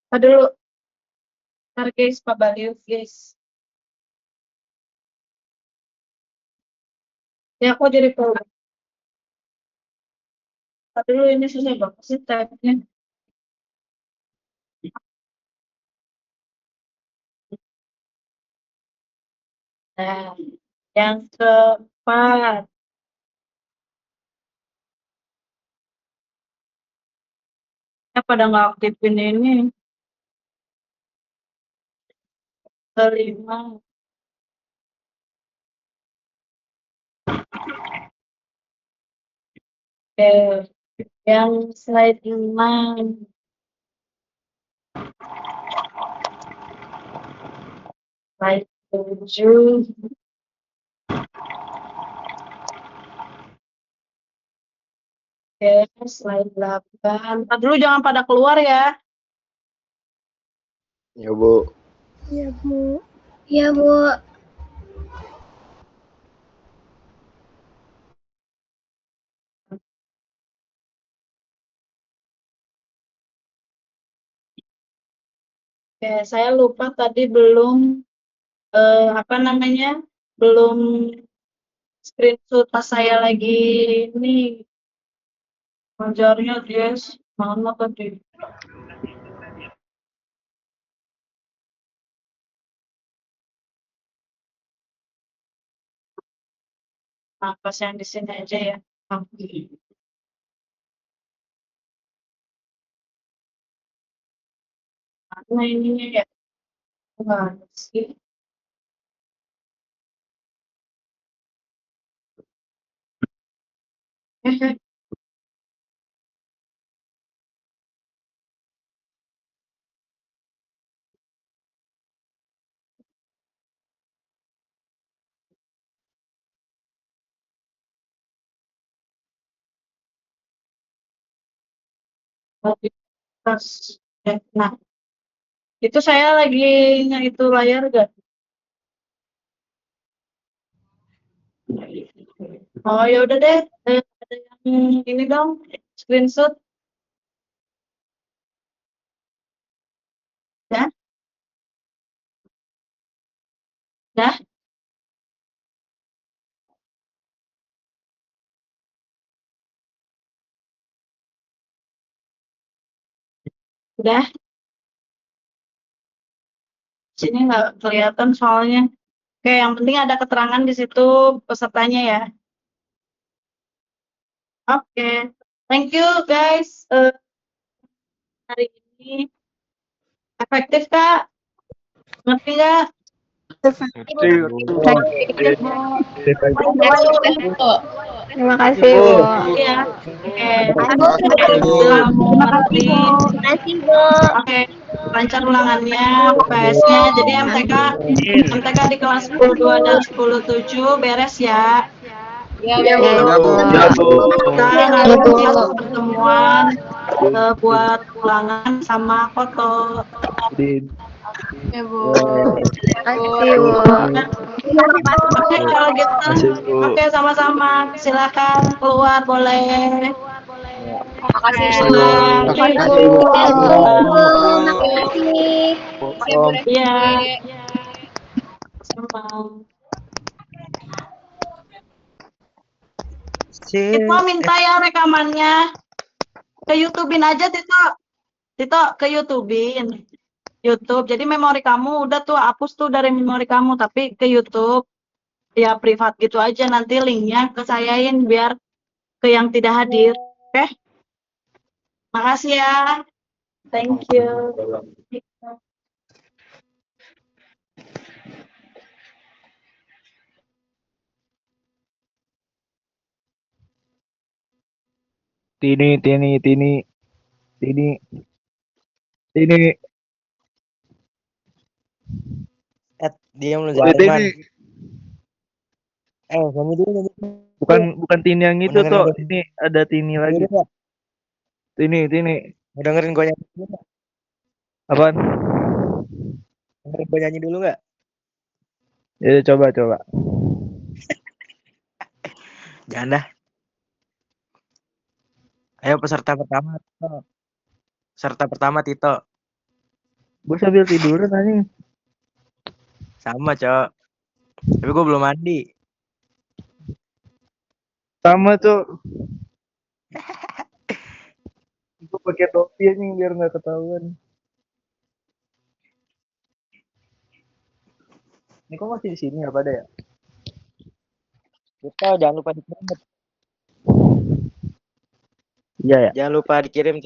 Dulu. Ntar guys, Pak Balius guys. Ya aku jadi program. Dulu ini susah banget sih tab-nya. Nah, yang keempat. Pada nggak aktifin ini. Kelima. Oke. Yang slide 6. Slide 7. Oke, slide 8. Dulu jangan pada keluar ya. Ya, Bu. Iya, Bu. Iya, Bu. Oke, saya lupa tadi belum apa namanya? Belum screenshot pas saya lagi ini ngajarnya guys. Mana tadi? Nah, pas yang di sini aja ya. Mana ininya ya? Enggak sih. Tapi pas nah Itu saya lagi itu layar gak? Oh ya udah deh, ada yang ini dong, screenshot ya, ya, udah. Sini nggak kelihatan soalnya. Oke, yang penting ada keterangan di situ pesertanya ya. Oke, thank you guys. Hari ini efektif Kak? Ngerti nggak? Terima kasih, Bu. Iya. Oke. Bu. Kamu ngerti. Terima kasih, Bu. Oke. Lancar ulangannya, PS-nya. Jadi MTK di kelas 10.2 dan 10.7 beres ya. Iya, Ya, Bu. Bu. Ya, Bu. Kita nanti pertemuan buat ulangan sama foto. Di Iya, Bu. Terima kasih, Bu. Oke, kalau gitu. Masih, Bu. Oke, sama-sama. Silakan keluar boleh. Makasih, Bu. Pulang. Makasih, Bu. Makasih. Makasih, Bu Reski. Iya. Sama. Tito minta ya rekamannya. Ke YouTube-in aja, Tito. Tito, ke YouTube-in. YouTube. Jadi memori kamu udah tuh hapus tuh dari memori kamu, tapi ke YouTube. Ya privat gitu aja, nanti linknya ke sayain biar ke yang tidak hadir. Oke? Makasih ya. Thank you. Tini. Diam lu Wah, jangan. Tini. Nyanyi dulu. Bukan Tini yang itu Dengerin toh. gua. Ini ada Tini lagi. Nyanyi dulu nggak? Tini. Mau dengerin gue nyanyi dulu nggak? Apaan? Dengerin gue nyanyi dulu nggak? Ya coba. Jangan dah. Ayo peserta pertama, Tito. Peserta pertama, Tito. Gue sambil tiduran anjing. Sama, Cok. Tapi gue belum mandi. Sama tuh. Gue pakai topi anjing biar nggak ketahuan. Ini kok masih di sini apa ada ya? Tito, jangan lupa dikirim. Iya ya. Jangan lupa dikirim.